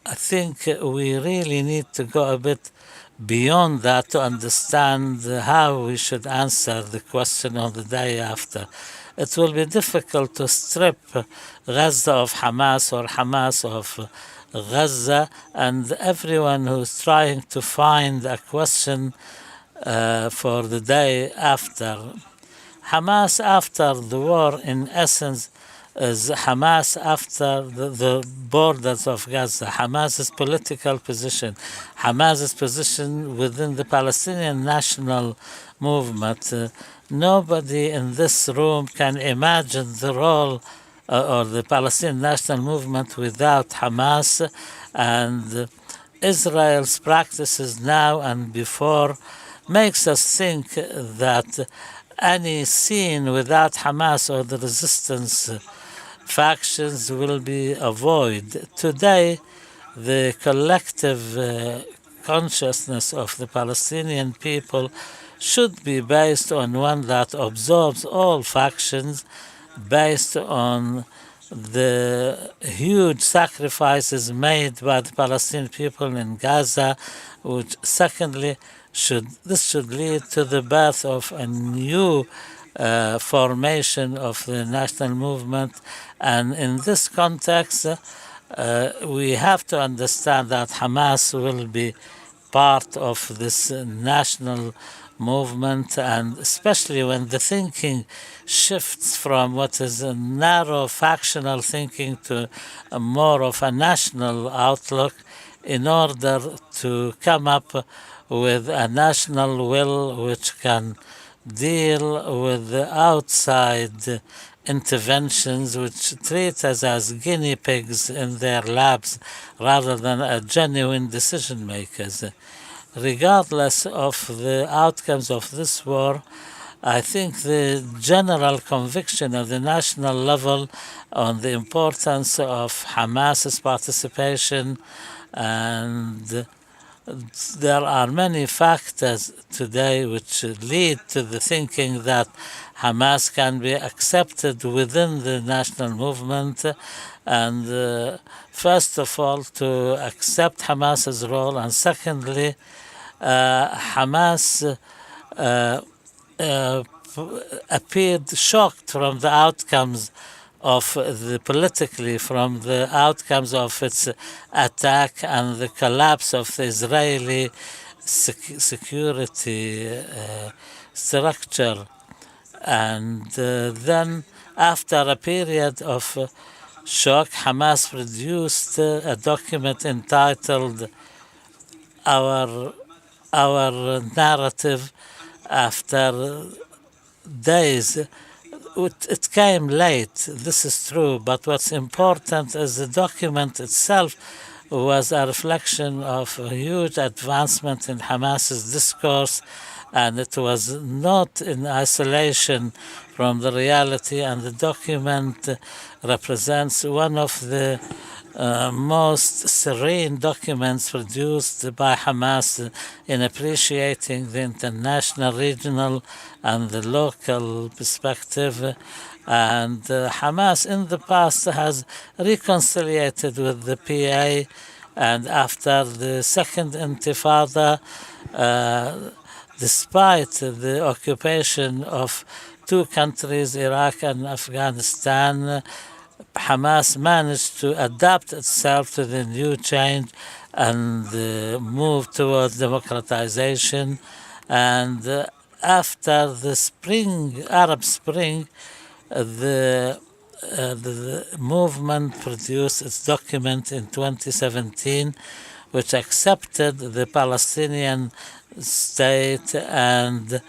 I think we really need to go a bit beyond that to understand how we should answer the question on the day after. It will be difficult to strip Gaza of Hamas or Hamas of Gaza, and everyone who's trying to find a question for the day after. Hamas after the war, in essence, is Hamas after the borders of Gaza, Hamas's political position, Hamas's position within the Palestinian national movement. Nobody in this room can imagine the role or the Palestinian national movement without Hamas, and Israel's practices now and before makes us think that any scene without Hamas or the resistance factions will be avoided. Today, the collective consciousness of the Palestinian people should be based on one that absorbs all factions, based on the huge sacrifices made by the Palestinian people in Gaza, which secondly should lead to the birth of a new formation of the national movement. And in this context, we have to understand that Hamas will be part of this national movement, and especially when the thinking shifts from what is a narrow factional thinking to a more of a national outlook, in order to come up with a national will which can deal with the outside interventions which treat us as guinea pigs in their labs rather than a genuine decision makers. Regardless of the outcomes of this war, I think the general conviction at the national level on the importance of Hamas's participation, and there are many factors today which lead to the thinking that Hamas can be accepted within the national movement, and first of all to accept Hamas's role, and secondly Hamas appeared shocked from the outcomes of the politically from the outcomes of its attack and the collapse of the Israeli security structure. And then after a period of shock, Hamas produced a document entitled Our Narrative. After days, it came late, this is true, but what's important is the document itself was a reflection of a huge advancement in Hamas's discourse and it was not in isolation from the reality, and the document represents one of the most serene documents produced by Hamas in appreciating the international, regional, and the local perspective. And Hamas in the past has reconciliated with the PA, and after the second Intifada, despite the occupation of two countries, Iraq and Afghanistan, Hamas managed to adapt itself to the new change and move towards democratization. And after the Arab Spring, the movement produced its document in 2017, which accepted the Palestinian state, and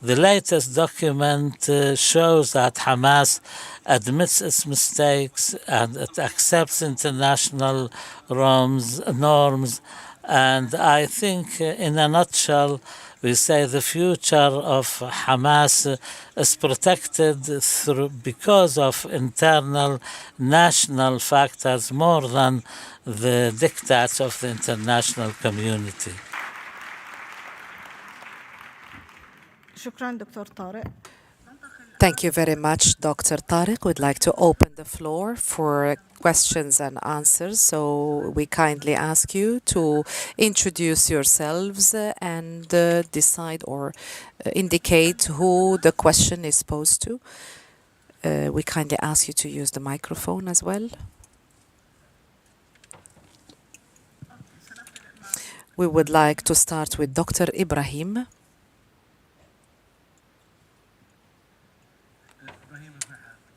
the latest document shows that Hamas admits its mistakes and it accepts international norms. And I think, in a nutshell, we say the future of Hamas is protected because of internal national factors more than the diktats of the international community. شكرا دكتور طارق. Thank you very much, Dr. Tarek. We'd like to open the floor for questions and answers. So we kindly ask you to introduce yourselves and decide or indicate who the question is posed to. We kindly ask you to use the microphone as well. We would like to start with Dr. Ibrahim.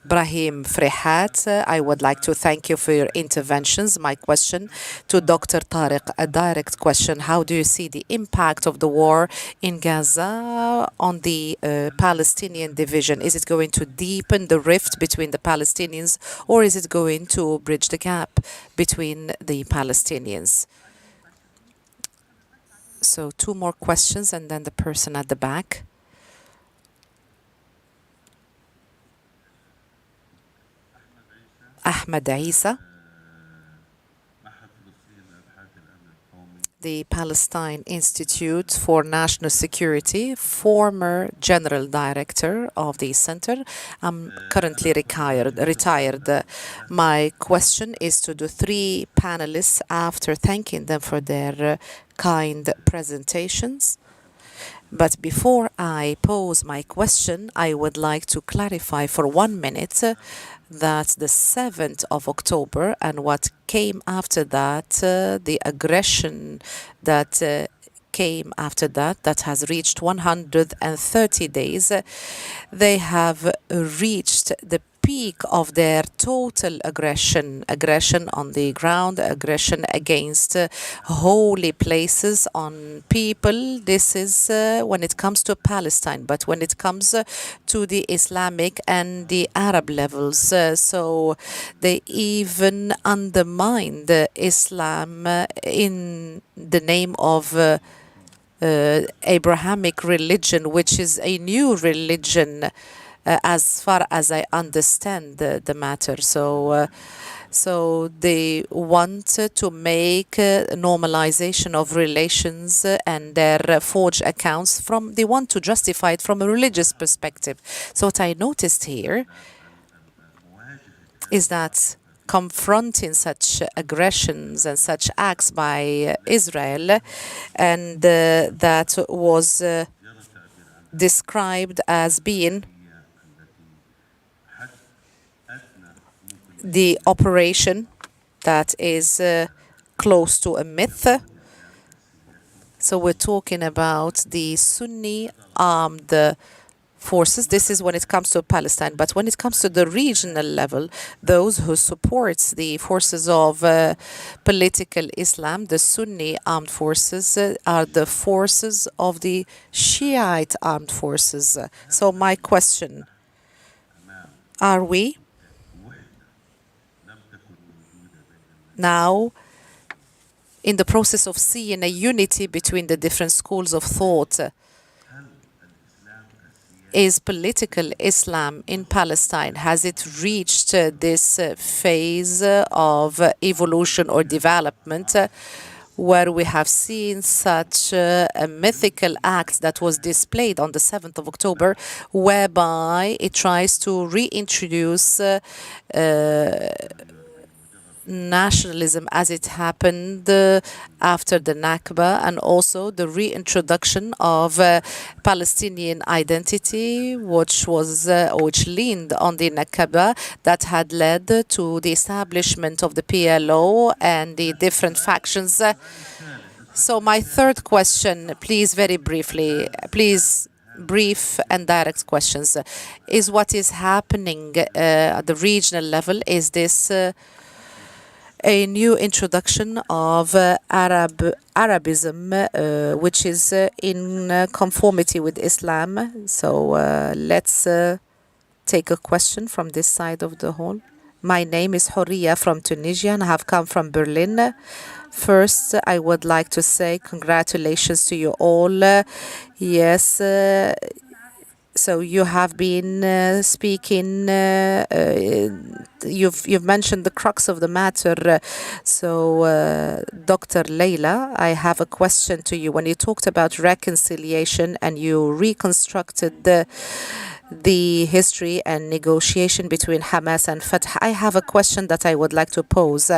Brahim Frehat, I would like to thank you for your interventions. My question to Dr. Tarek, a direct question. How do you see the impact of the war in Gaza on the Palestinian division? Is it going to deepen the rift between the Palestinians, or is it going to bridge the gap between the Palestinians? So 2 more questions, and then the person at the back. Ahmed Isa, the Palestine Institute for National Security, former general director of the center. I'm currently retired. My question is to the 3 panelists, after thanking them for their kind presentations. But before I pose my question, I would like to clarify for 1 minute that the 7th of October and what came after that, the aggression that came after that, that has reached 130 days, they have reached the peak of their total aggression on the ground, aggression against holy places, on people. This is when it comes to Palestine, but when it comes to the Islamic and the Arab levels, so they even undermined Islam in the name of Abrahamic religion, which is a new religion, as far as I understand the matter. So they want to make normalization of relations and their forged accounts they want to justify it from a religious perspective. So what I noticed here is that confronting such aggressions and such acts by Israel, and that was described as being the operation that is close to a myth. So we're talking about the Sunni armed forces. This is when it comes to Palestine. But when it comes to the regional level, those who support the forces of political Islam, the Sunni armed forces, are the forces of the Shiite armed forces. So my question, are we now in the process of seeing a unity between the different schools of thought? is political Islam in Palestine? Has it reached this phase of evolution or development where we have seen such a mythical act that was displayed on the 7th of October, whereby it tries to reintroduce nationalism as it happened after the Nakba, and also the reintroduction of Palestinian identity, which leaned on the Nakba that had led to the establishment of the PLO and the different factions. So my third question, please, very briefly, please, brief and direct questions, is what is happening at the regional level? Is this a new introduction of Arabism, which is in conformity with Islam? So let's take a question from this side of the hall. My name is Horia from Tunisia, and I have come from Berlin. First, I would like to say congratulations to you all. Yes. So you have been speaking, you've mentioned the crux of the matter. So Dr. Leila, I have a question to you. When you talked about reconciliation and you reconstructed the history and negotiation between Hamas and Fatah, I have a question that I would like to pose.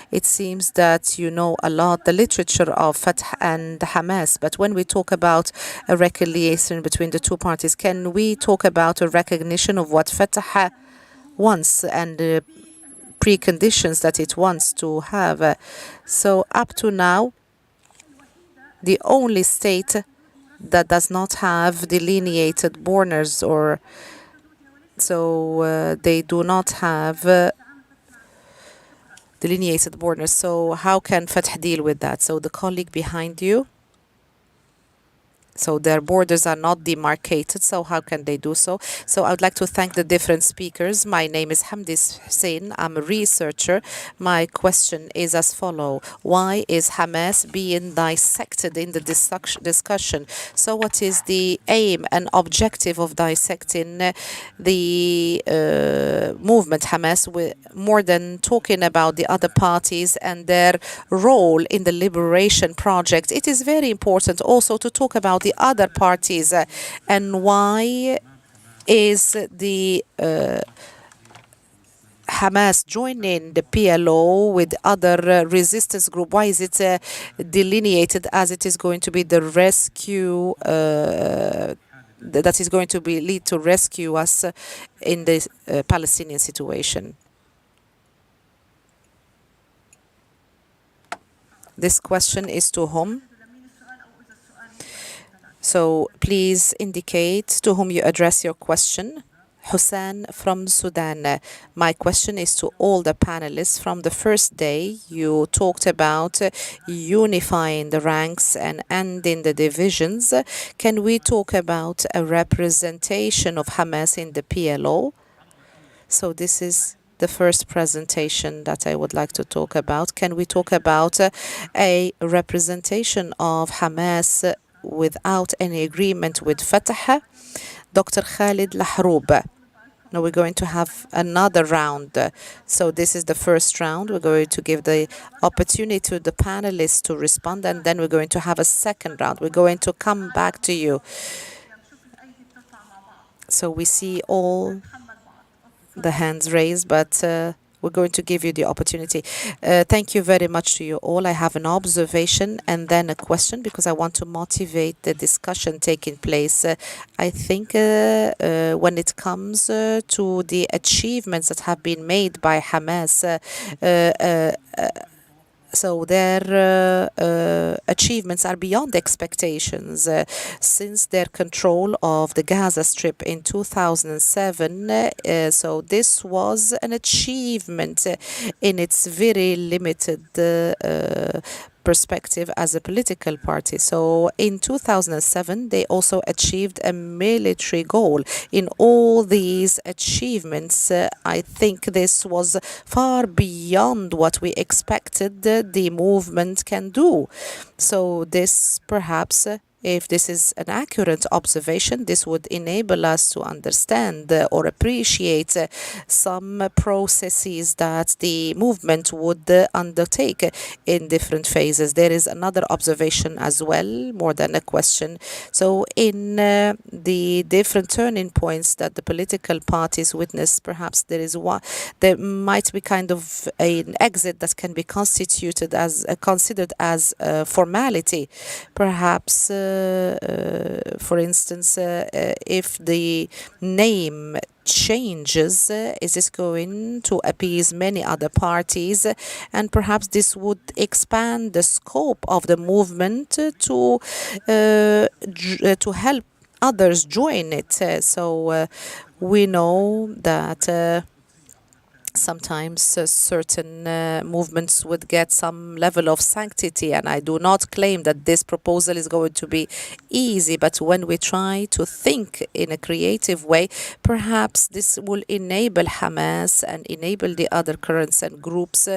It seems that you know a lot the literature of Fatah and Hamas, but when we talk about a reconciliation between the two parties, can we talk about a recognition of what Fatah wants and the preconditions that it wants to have? So up to now, the only state that does not have delineated borders, or so they do not have delineated borders. So how can Fatah deal with that? So the colleague behind you, so their borders are not demarcated, so how can they do so? So I would like to thank the different speakers. My name is Hamdis Hussein. I'm a researcher. My question is as follows. Why is Hamas being dissected in the discussion? So what is the aim and objective of dissecting the movement Hamas, more than talking about the other parties and their role in the liberation project? It is very important also to talk about the other parties and why is the Hamas joining the PLO with other resistance group? Why is it delineated as it is going to be the rescue that is going to be lead to rescue us in the Palestinian situation? This question is to whom? So please indicate to whom you address your question. Hussein from Sudan. My question is to all the panelists. From the first day, you talked about unifying the ranks and ending the divisions. Can we talk about a representation of Hamas in the PLO? So this is the first presentation that I would like to talk about. Can we talk about a representation of Hamas without any agreement with Fatah? Dr. Khalid Lahroub. Now we're going to have another round. So this is the first round. We're going to give the opportunity to the panelists to respond, and then we're going to have a second round. We're going to come back to you. So we see all the hands raised, but we're going to give you the opportunity. Thank you very much to you all. I have an observation and then a question because I want to motivate the discussion taking place. I think when it comes to the achievements that have been made by Hamas, so their achievements are beyond expectations. Since their control of the Gaza Strip in 2007, so this was an achievement in its very limited perspective as a political party. So in 2007, they also achieved a military goal. In all these achievements, I think this was far beyond what we expected the movement can do. So this perhaps If this is an accurate observation, this would enable us to understand or appreciate some processes that the movement would undertake in different phases. There is another observation as well, more than a question. So in the different turning points that the political parties witness, perhaps there might be kind of an exit that can be constituted as considered as a formality. Perhaps, for instance, if the name changes, is this going to appease many other parties? And perhaps this would expand the scope of the movement to help others join it. So we know that sometimes certain movements would get some level of sanctity, and I do not claim that this proposal is going to be easy, but when we try to think in a creative way, perhaps this will enable Hamas and enable the other currents and groups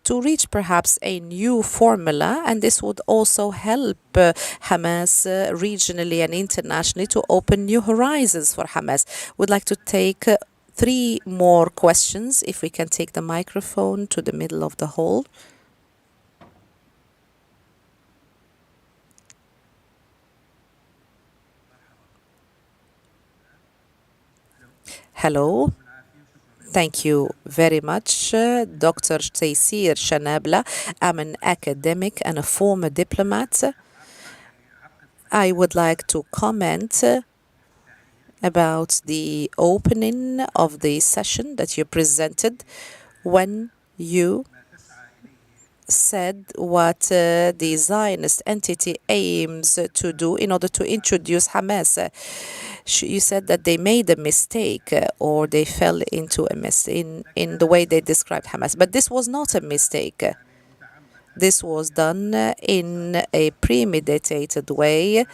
to reach perhaps a new formula, and this would also help Hamas regionally and internationally to open new horizons for Hamas. Would like to take 3 more questions, if we can take the microphone to the middle of the hall. Hello. Thank you very much, Dr. Taysir Shanabla. I'm an academic and a former diplomat. I would like to comment about the opening of the session that you presented when you said what the Zionist entity aims to do in order to introduce Hamas. You said that they made a mistake or they fell into a mistake in the way they described Hamas. But this was not a mistake. This was done in a premeditated way,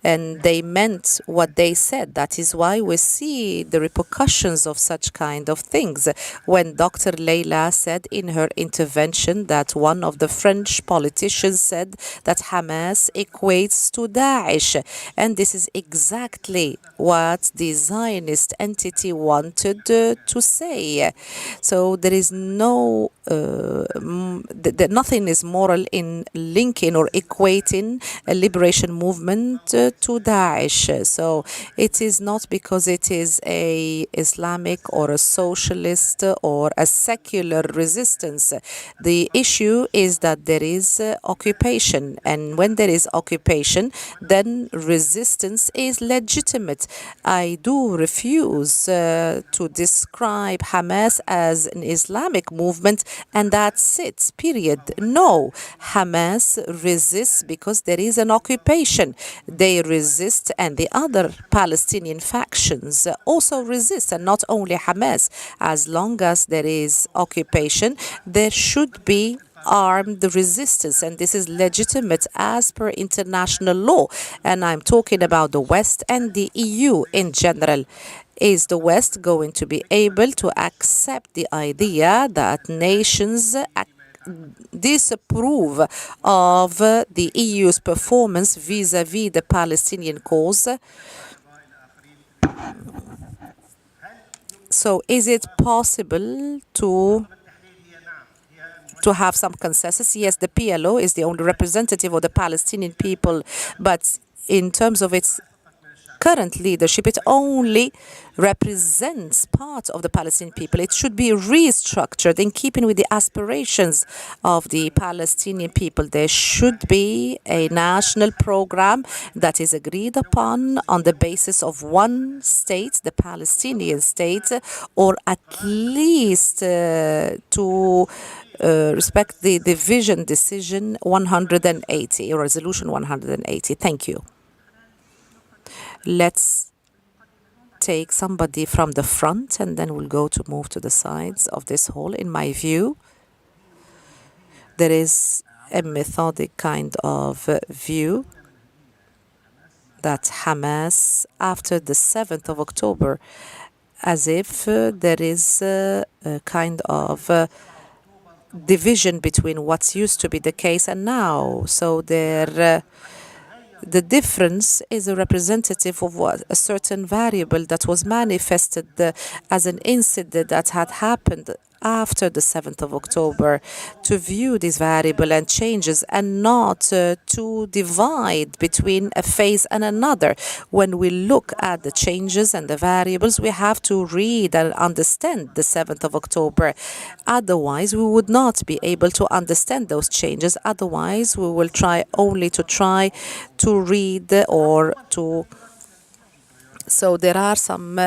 and they meant what they said. That is why we see the repercussions of such kind of things. When Dr. Leila said in her intervention that one of the French politicians said that Hamas equates to Daesh, and this is exactly what the Zionist entity wanted to say. So there is no nothing is moral in linking or equating a liberation movement to Daesh. So it is not because it is a Islamic or a socialist or a secular resistance. The issue is that there is occupation, and when there is occupation, then resistance is legitimate. I do refuse to describe Hamas as an Islamic movement and that's it, period. No, Hamas resists because there is an occupation. They resist, and the other Palestinian factions also resist, and not only Hamas. As long as there is occupation, there should be armed resistance, and this is legitimate as per international law. And I'm talking about the West and the EU in general. Is the West going to be able to accept the idea that nations disapprove of the EU's performance vis-à-vis the Palestinian cause? So is it possible to have some consensus? Yes, the PLO is the only representative of the Palestinian people, but in terms of its current leadership, it only represents part of the Palestinian people. It should be restructured in keeping with the aspirations of the Palestinian people. There should be a national program that is agreed upon on the basis of one state, the Palestinian state, or at least to respect the division decision 180, or resolution 180. Thank you. Let's take somebody from the front and then we'll go to move to the sides of this hall. In my view, there is a methodic kind of view that Hamas, after the 7th of October, as if there is a kind of division between what's used to be the case and now. So the difference is a representative of what a certain variable that was manifested as an incident that had happened after the 7th of October, to view this variable and changes and not to divide between a phase and another. When we look at the changes and the variables, we have to read and understand the 7th of October. Otherwise, we would not be able to understand those changes. Otherwise, we will try to read or to. So there are some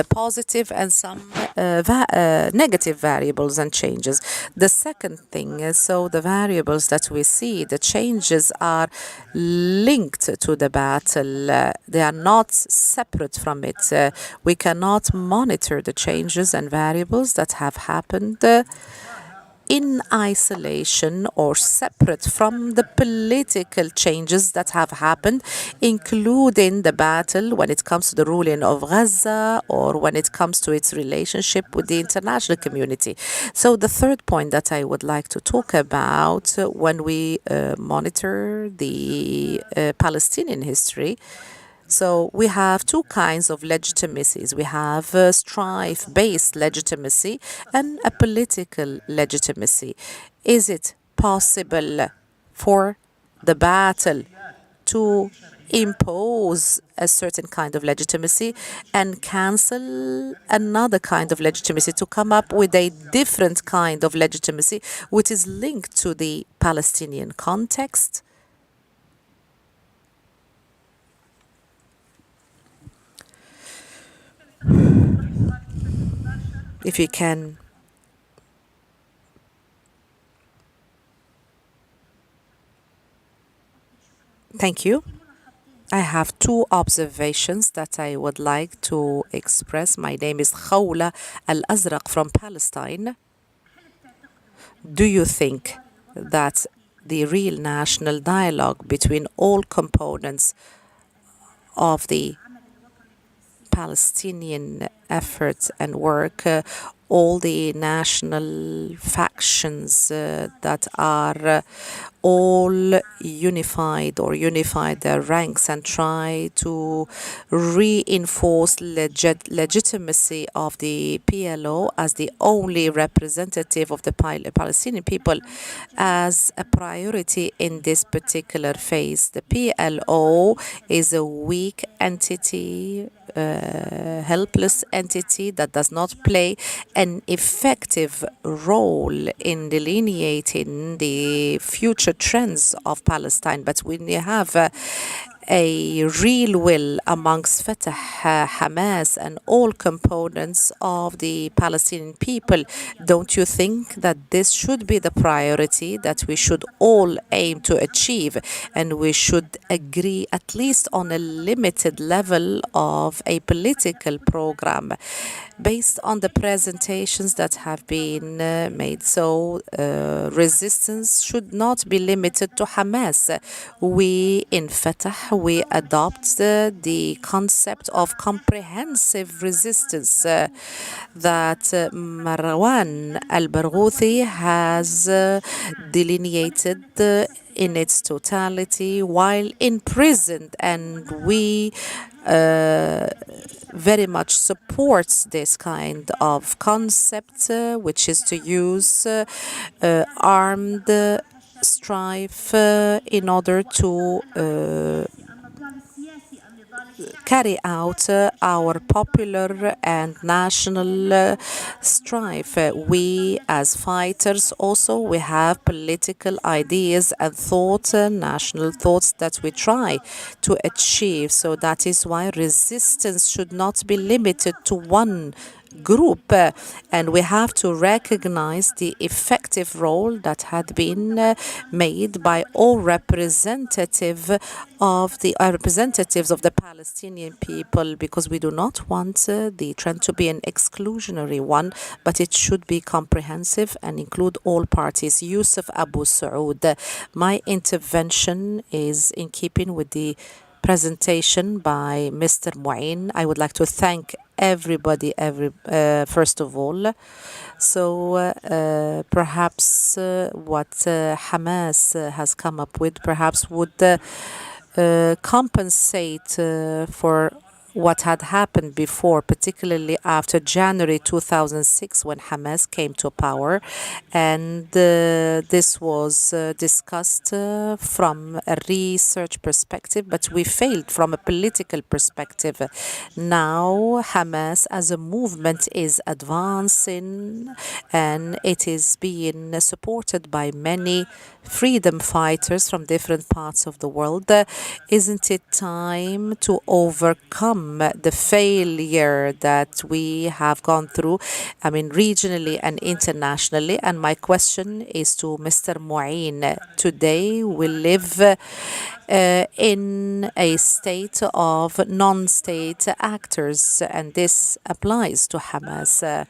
positive and some negative variables and changes. The second thing is, so the variables that we see, the changes are linked to the battle. They are not separate from it. We cannot monitor the changes and variables that have happened in isolation or separate from the political changes that have happened, including the battle when it comes to the ruling of Gaza or when it comes to its relationship with the international community. So the third point that I would like to talk about when we monitor the Palestinian history. So we have two kinds of legitimacies. We have a strife-based legitimacy and a political legitimacy. Is it possible for the battle to impose a certain kind of legitimacy and cancel another kind of legitimacy, to come up with a different kind of legitimacy which is linked to the Palestinian context? If you can. Thank you. I have two observations that I would like to express. My name is Khawla Al-Azraq from Palestine. Do you think that the real national dialogue between all components of the Palestinian efforts and work, all the national factions that are all unified or unified their ranks and try to reinforce legitimacy of the PLO as the only representative of the Palestinian people as a priority in this particular phase. The PLO is a weak entity, helpless entity that does not play an effective role in delineating the future trends of Palestine. But when you have a real will amongst Fatah, Hamas, and all components of the Palestinian people, don't you think that this should be the priority that we should all aim to achieve, and we should agree at least on a limited level of a political program based on the presentations that have been made? So resistance should not be limited to Hamas. We in Fatah, we adopt the concept of comprehensive resistance that Marwan al-Barghouthi has delineated in its totality while imprisoned, and we very much supports this kind of concept, which is to use armed strife in order to carry out our popular and national strife. We as fighters also, we have political ideas and thoughts, national thoughts that we try to achieve. So that is why resistance should not be limited to one group, and we have to recognize the effective role that had been made by all representatives of the Palestinian people, because we do not want the trend to be an exclusionary one, but it should be comprehensive and include all parties. Yusuf Abu Saud, my intervention is in keeping with the presentation by Mr. Mouin. I would like to thank everybody, first of all. So perhaps what Hamas has come up with perhaps would compensate for what had happened before, particularly after January 2006 when Hamas came to power. And this was discussed from a research perspective, but we failed from a political perspective. Now Hamas as a movement is advancing and it is being supported by many freedom fighters from different parts of the world. Isn't it time to overcome the failure that we have gone through, I mean, regionally and internationally? And my question is to Mr. Mouin. Today we live in a state of non-state actors, and this applies to Hamas.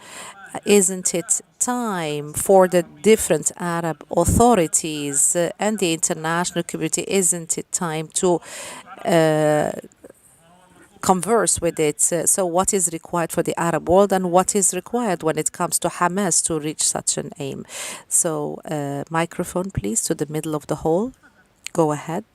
Isn't it time for the different Arab authorities and the international community, isn't it time to converse with it? So what is required for the Arab world and what is required when it comes to Hamas to reach such an aim? So microphone please to the middle of the hall. Go ahead.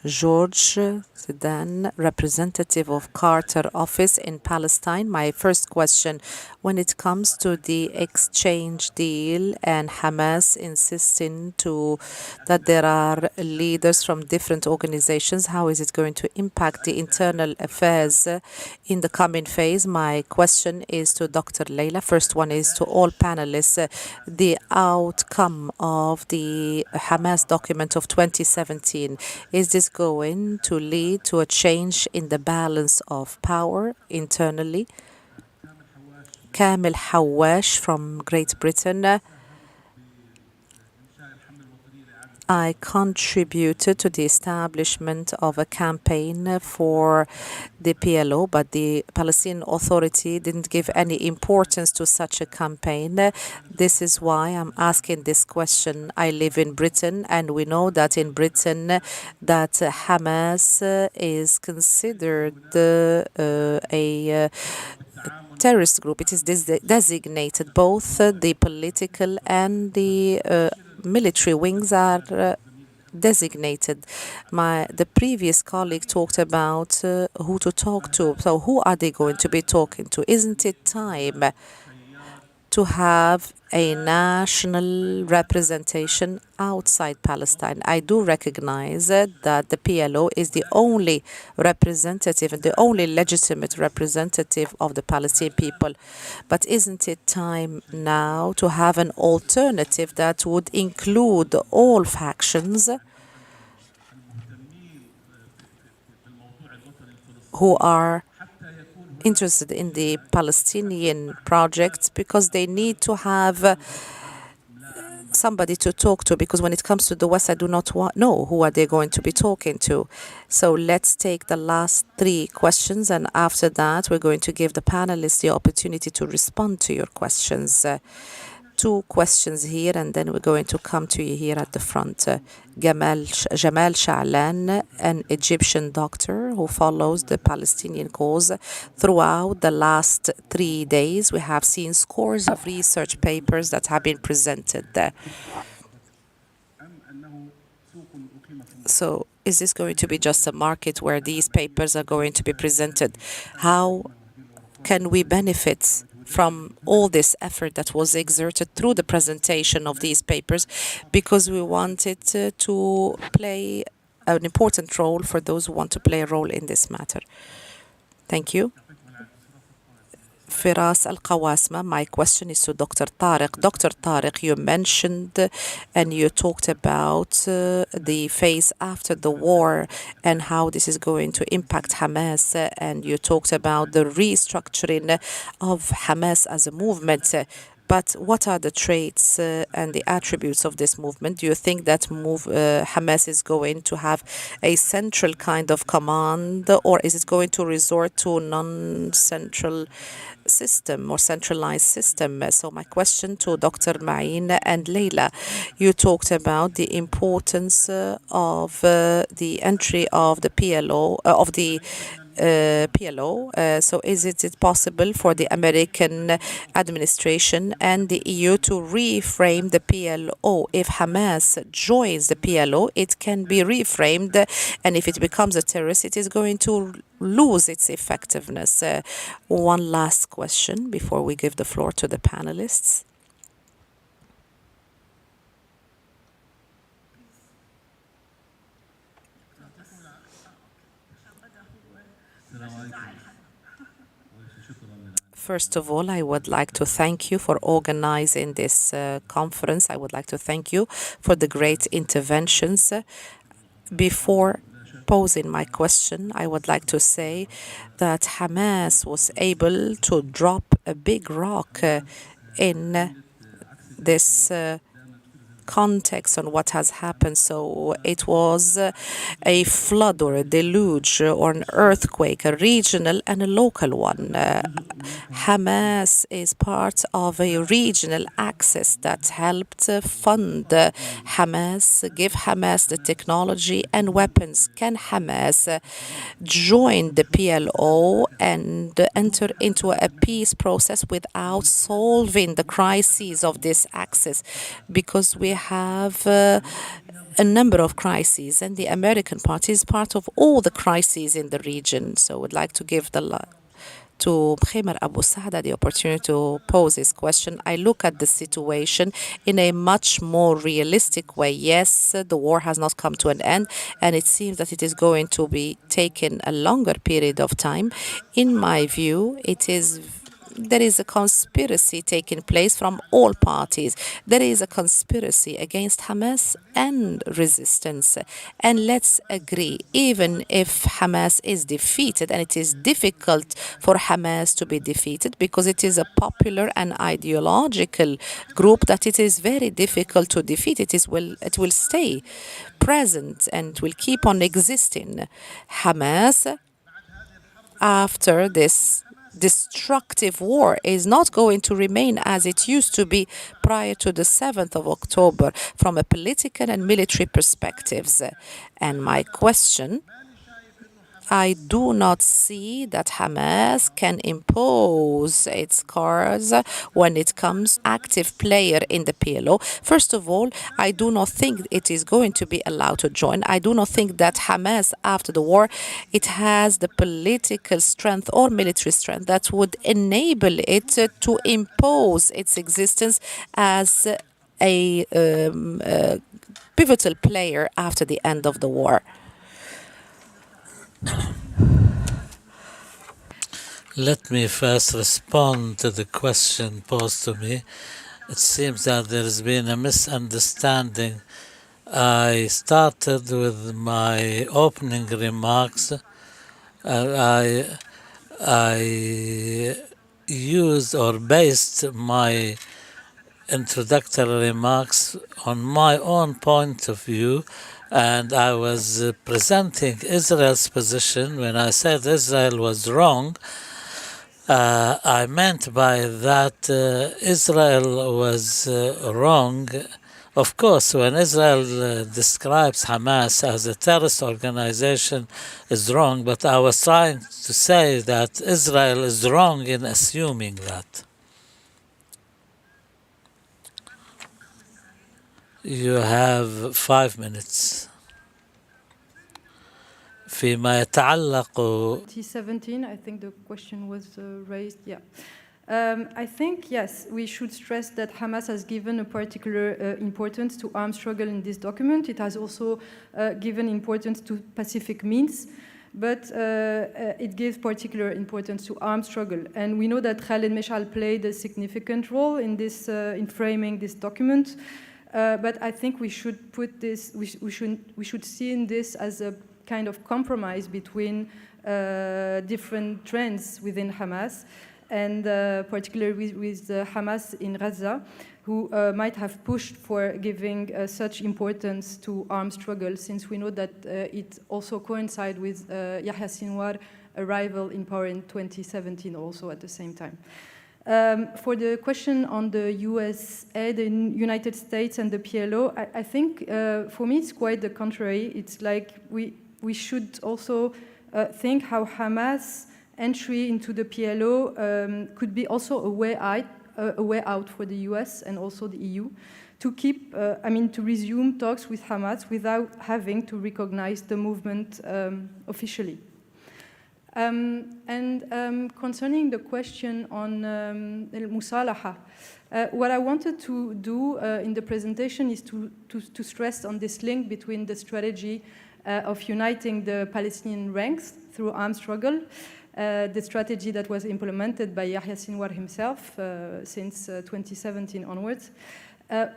George Sedan, representative of Carter office in Palestine. My first question, when it comes to the exchange deal and Hamas insisting that there are leaders from different organizations, how is it going to impact the internal affairs in the coming phase? My question is to Dr. Leila. First one is to all panelists. The outcome of the Hamas document of 2017, is this going to lead to a change in the balance of power internally? Kamil Hawash from Great Britain. I contributed to the establishment of a campaign for the PLO, but the Palestinian Authority didn't give any importance to such a campaign. This is why I'm asking this question. I live in Britain, and we know that in Britain that Hamas is considered a terrorist group. It is designated. Both the political and the military wings are designated. The previous colleague talked about who to talk to. So who are they going to be talking to? Isn't it time to have a national representation outside Palestine? I do recognize that the PLO is the only representative and the only legitimate representative of the Palestinian people. But isn't it time now to have an alternative that would include all factions who are interested in the Palestinian project, because they need to have somebody to talk to, because when it comes to the West, I do not know who are they going to be talking to. So let's take the last 3 questions, and after that we're going to give the panelists the opportunity to respond to your questions. 2 questions here, and then we're going to come to you here at the front. Jamal Sha'lan, an Egyptian doctor who follows the Palestinian cause. Throughout the last 3 days, we have seen scores of research papers that have been presented there. So is this going to be just a market where these papers are going to be presented? How can we benefit from all this effort that was exerted through the presentation of these papers, because we wanted to play an important role for those who want to play a role in this matter? Thank you. Firas Al-Qawasma, my question is to Dr. Tarek. Dr. Tarek, you mentioned and you talked about the phase after the war and how this is going to impact Hamas, and you talked about the restructuring of Hamas as a movement. But what are the traits and the attributes of this movement? Do you think that Hamas is going to have a central kind of command, or is it going to resort to non-central system or centralized system? So my question to Dr. Mouin and Leila, you talked about the importance of the entry of the PLO, of the PLO. So is it possible for the American administration and the EU to reframe the PLO? If Hamas joins the PLO, it can be reframed, and if it becomes a terrorist, it is going to lose its effectiveness. One last question before we give the floor to the panelists. First of all, I would like to thank you for organizing this conference. I would like to thank you for the great interventions. Before posing my question, I would like to say that Hamas was able to drop a big rock in this context on what has happened. So it was a flood or a deluge or an earthquake, a regional and a local one. Hamas is part of a regional axis that helped fund Hamas, give Hamas the technology and weapons. Can Hamas join the PLO and enter into a peace process without solving the crises of this axis? Because we have a number of crises, and the American party is part of all the crises in the region. So I would like to give to Mkhimer Abu Saada the opportunity to pose this question. I look at the situation in a much more realistic way. Yes, the war has not come to an end, and it seems that it is going to be taken a longer period of time. In my view, there is a conspiracy taking place from all parties. There is a conspiracy against Hamas and resistance. And let's agree, even if Hamas is defeated, and it is difficult for Hamas to be defeated because it is a popular and ideological group, that it is very difficult to defeat. It will stay present and will keep on existing. Hamas, after this destructive war, is not going to remain as it used to be prior to the 7th of October from a political and military perspectives. And my question, I do not see that Hamas can impose its cards when it comes active player in the PLO. First of all, I do not think it is going to be allowed to join. I do not think that Hamas, after the war, it has the political strength or military strength that would enable it to impose its existence as a pivotal player after the end of the war. Let me first respond to the question posed to me. It seems that there has been a misunderstanding. I started with my opening remarks. I used or based my introductory remarks on my own point of view, and I was presenting Israel's position. When I said Israel was wrong, I meant by that Israel was wrong. Of course, when Israel describes Hamas as a terrorist organization, is wrong, but I was trying to say that Israel is wrong in assuming that. You have 5 minutes. فيما يتعلق 2017, I think the question was raised. Yeah. I think, yes, we should stress that Hamas has given a particular importance to armed struggle in this document. It has also given importance to pacific means, but it gives particular importance to armed struggle. And we know that Khaled Meshal played a significant role in this, in framing this document. But I think we should put this, we should see in this as a kind of compromise between different trends within Hamas, and particularly with Hamas in Gaza, who might have pushed for giving such importance to armed struggle, since we know that it also coincides with Yahya Sinwar's arrival in power in 2017 also at the same time. For the question on the USA, the United States and the PLO, I think for me it's quite the contrary. It's like we should also think how Hamas entry into the PLO could be also a way out for the US and also the EU to keep, to resume talks with Hamas without having to recognize the movement officially. Concerning the question on al-Musalaha, what I wanted to do in the presentation is to stress on this link between the strategy of uniting the Palestinian ranks through armed struggle, the strategy that was implemented by Yahya Sinwar himself since 2017 onwards,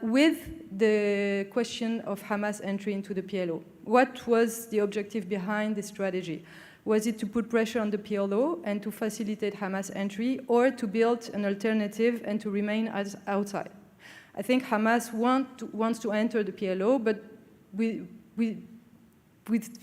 with the question of Hamas entry into the PLO. What was the objective behind this strategy? Was it to put pressure on the PLO and to facilitate Hamas entry, or to build an alternative and to remain as outside? I think Hamas wants to enter the PLO, but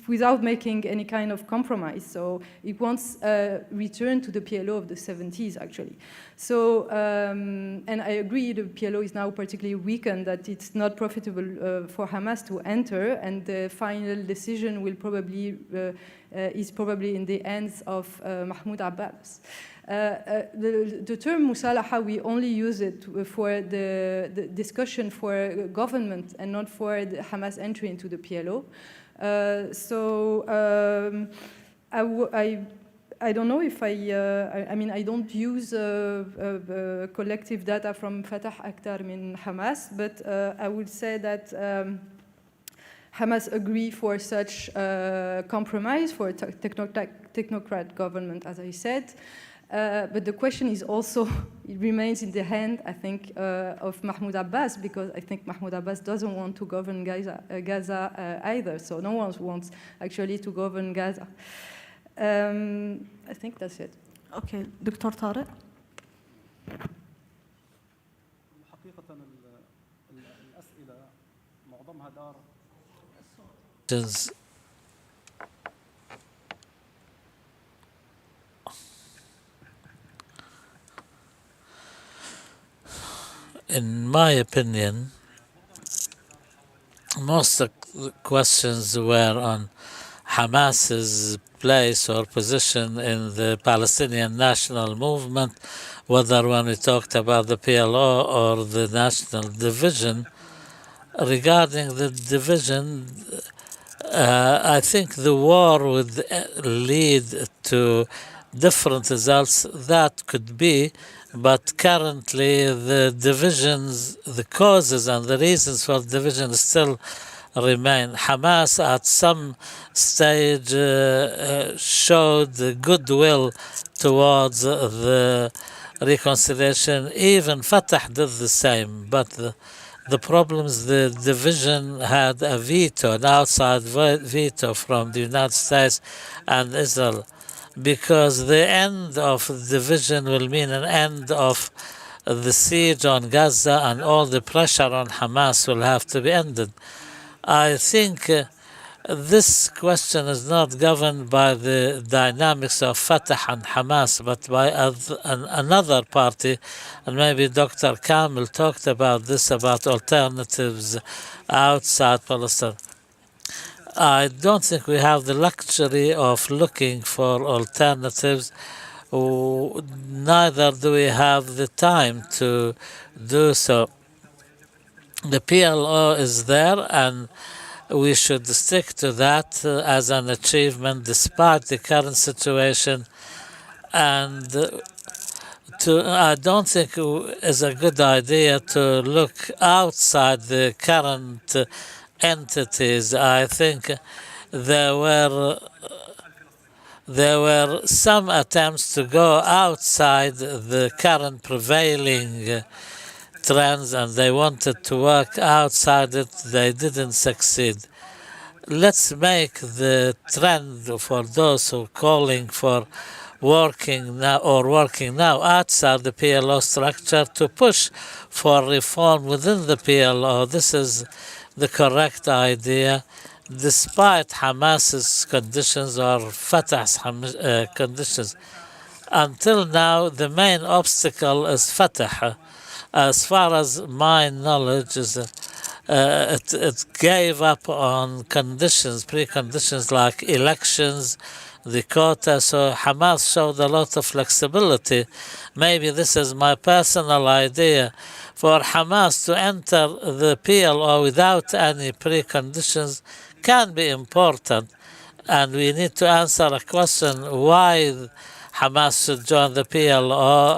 without making any kind of compromise. So it wants a return to the PLO of the 70s, actually. So, and I agree the PLO is now particularly weakened, that it's not profitable for Hamas to enter, and the final decision will probably, is probably in the hands of Mahmoud Abbas. The term Musalaha, we only use it for the discussion for government and not for the Hamas entry into the PLO. I don't know if I don't use collective data from Fatah Akhtar min Hamas, but I would say that Hamas agree for such compromise for a technocrat government, as I said. But the question is also, it remains in the hand, I think, of Mahmoud Abbas, because I think Mahmoud Abbas doesn't want to govern Gaza either. So no one wants actually to govern Gaza. I think that's it. Okay, Dr. Tarek. حقيقة الأسئلة معظمها دار In my opinion, most of the questions were on Hamas's place or position in the Palestinian national movement, whether when we talked about the PLO or the national division. Regarding the division, I think the war would lead to different results. That could be, but currently the divisions, the causes and the reasons for division still remain. Hamas at some stage showed goodwill towards the reconciliation. Even Fatah did the same, but the problems, the division had a veto, an outside veto from the United States and Israel, because the end of the division will mean an end of the siege on Gaza, and all the pressure on Hamas will have to be ended. I think this question is not governed by the dynamics of Fatah and Hamas, but by another party, and maybe Dr. Kamel talked about this, about alternatives outside Palestine. I don't think we have the luxury of looking for alternatives, neither do we have the time to do so. The PLO is there, and we should stick to that as an achievement despite the current situation. And I don't think it's a good idea to look outside the current entities. I think there were some attempts to go outside the current prevailing trends, and they wanted to work outside it. They didn't succeed. Let's make the trend for those who are calling for working now outside the PLO structure to push for reform within the PLO. This is the correct idea, despite Hamas's conditions or Fatah's conditions. Until now, the main obstacle is Fatah. As far as my knowledge is, it gave up on conditions, preconditions like elections the quota, so Hamas showed a lot of flexibility. Maybe this is my personal idea. For Hamas to enter the PLO without any preconditions can be important, and we need to answer a question why Hamas should join the PLO,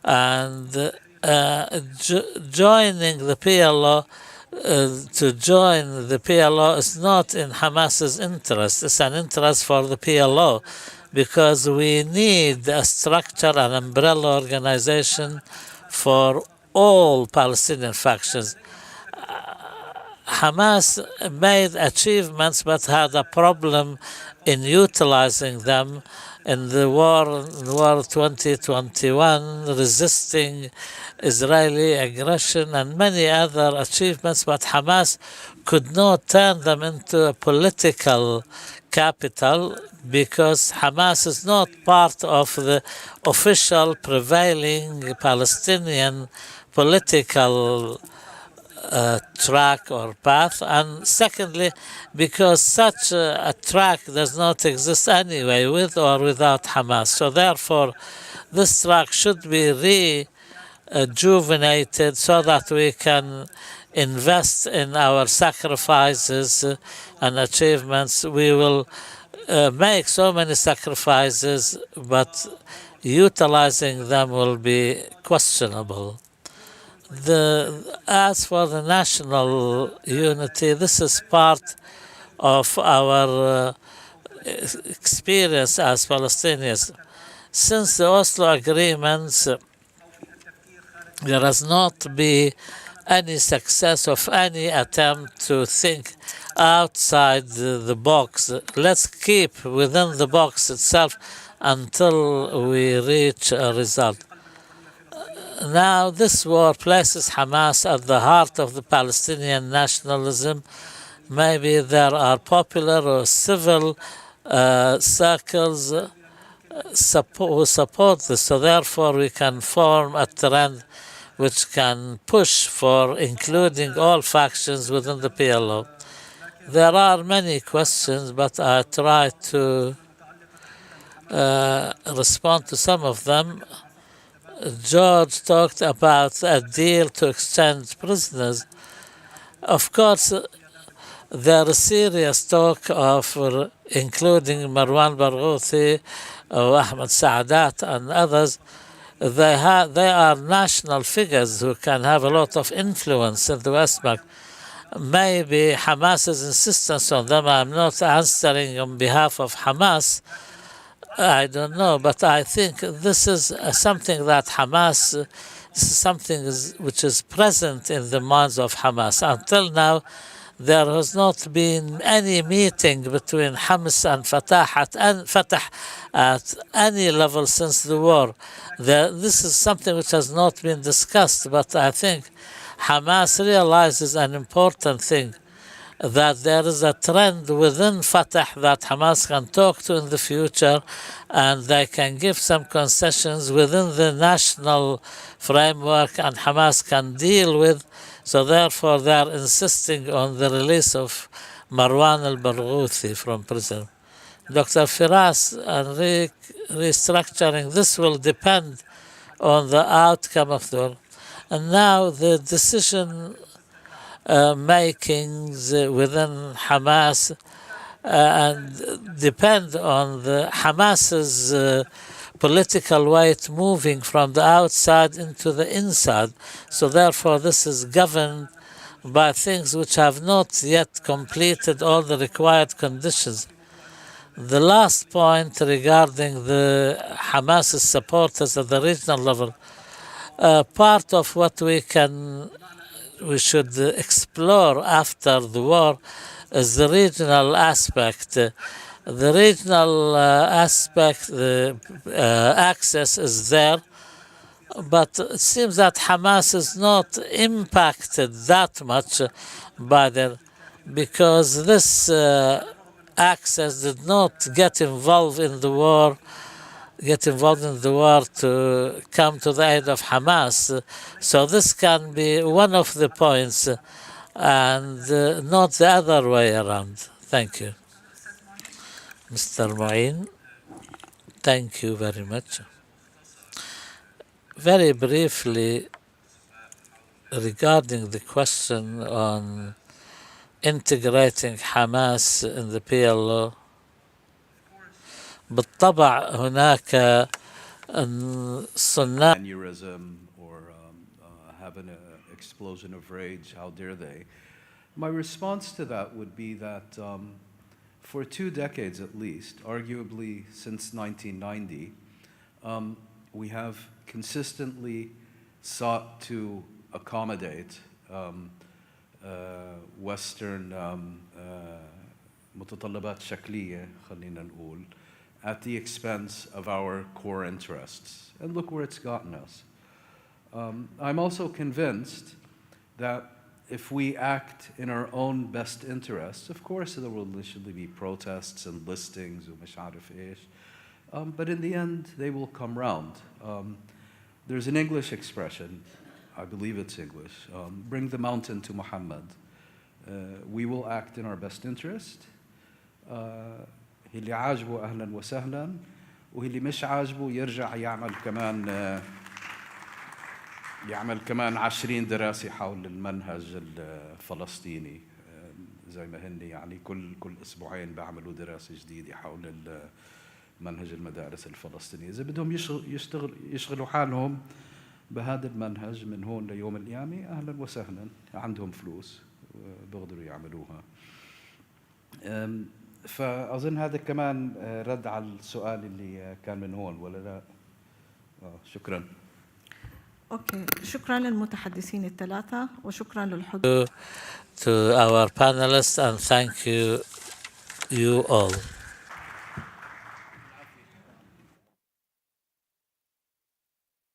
and joining the PLO to join the PLO is not in Hamas's interest. It's an interest for the PLO because we need a structure, an umbrella organization for all Palestinian factions. Hamas made achievements but had a problem in utilizing them in the war 2021, resisting Israeli aggression and many other achievements, but Hamas could not turn them into a political capital because Hamas is not part of the official prevailing Palestinian political track or path, and secondly because such a track does not exist anyway with or without Hamas. So therefore this track should be rejuvenated so that we can invest in our sacrifices and achievements. We will make so many sacrifices, but utilizing them will be questionable. As for the national unity, this is part of our experience as Palestinians. Since the Oslo agreements, there has not been any success of any attempt to think outside the box. Let's keep within the box itself until we reach a result. Now this war places Hamas at the heart of the Palestinian nationalism. Maybe there are popular or civil circles who support this, so therefore we can form a trend which can push for including all factions within the PLO. There are many questions, but I try to respond to some of them. George talked about a deal to exchange prisoners. Of course, there is serious talk of including Marwan Barghouthi or Ahmed Saadat and others. They are national figures who can have a lot of influence in the West Bank. Maybe Hamas's insistence on them, I'm not answering on behalf of Hamas, I don't know, but I think this is something that Hamas, this is something which is present in the minds of Hamas. Until now, there has not been any meeting between Hamas and Fatah at any level since the war. This is something which has not been discussed, but I think Hamas realizes an important thing, that there is a trend within Fatah that Hamas can talk to in the future, and they can give some concessions within the national framework, and Hamas can deal with. So therefore they are insisting on the release of Marwan al-Barghouthi from prison. Dr. Firas, and restructuring, this will depend on the outcome of the war. And now the decision makings within Hamas and depend on the Hamas's political weight moving from the outside into the inside. So therefore this is governed by things which have not yet completed all the required conditions. The last point regarding the Hamas's supporters at the regional level, part of what we should explore after the war is the regional aspect. The regional aspect, the access is there, but it seems that Hamas is not impacted that much by that, because this access did not get involved in the war to come to the aid of Hamas. So this can be one of the points, and not the other way around. Thank you. Mr. Mouin, thank you very much. Very briefly, regarding the question on integrating Hamas in the PLO, بالطبع هناك صناع aneurysm or have an explosion of rage, how dare they? My response to that would be that for 2 decades at least, arguably since 1990, we have consistently sought to accommodate Western متطلبات شكلية خلينا نقول at the expense of our core interests. And look where it's gotten us. I'm also convinced that if we act in our own best interests, of course there will initially be protests and listings ومش عارف إيش, but in the end they will come round. There's an English expression, I believe it's English, bring the mountain to Muhammad. We will act in our best interest. اللي عاجبه أهلا وسهلا, واللي مش عاجبه يرجع يعمل كمان 20 دراسة حول المنهج الفلسطيني, زي ما هن يعني كل أسبوعين بعملوا دراسة جديدة حول منهج المدارس الفلسطينية. إذا بدهم يشغلوا حالهم بهذا المنهج من هون ليوم القيامة أهلا وسهلا, عندهم فلوس بيقدروا يعملوها. فأظن هذا كمان رد على السؤال اللي كان من هون ولا لا؟ شكرا. أوكي, شكرا للمتحدثين الثلاثة وشكرا للحضور. To our panelists and thank you all.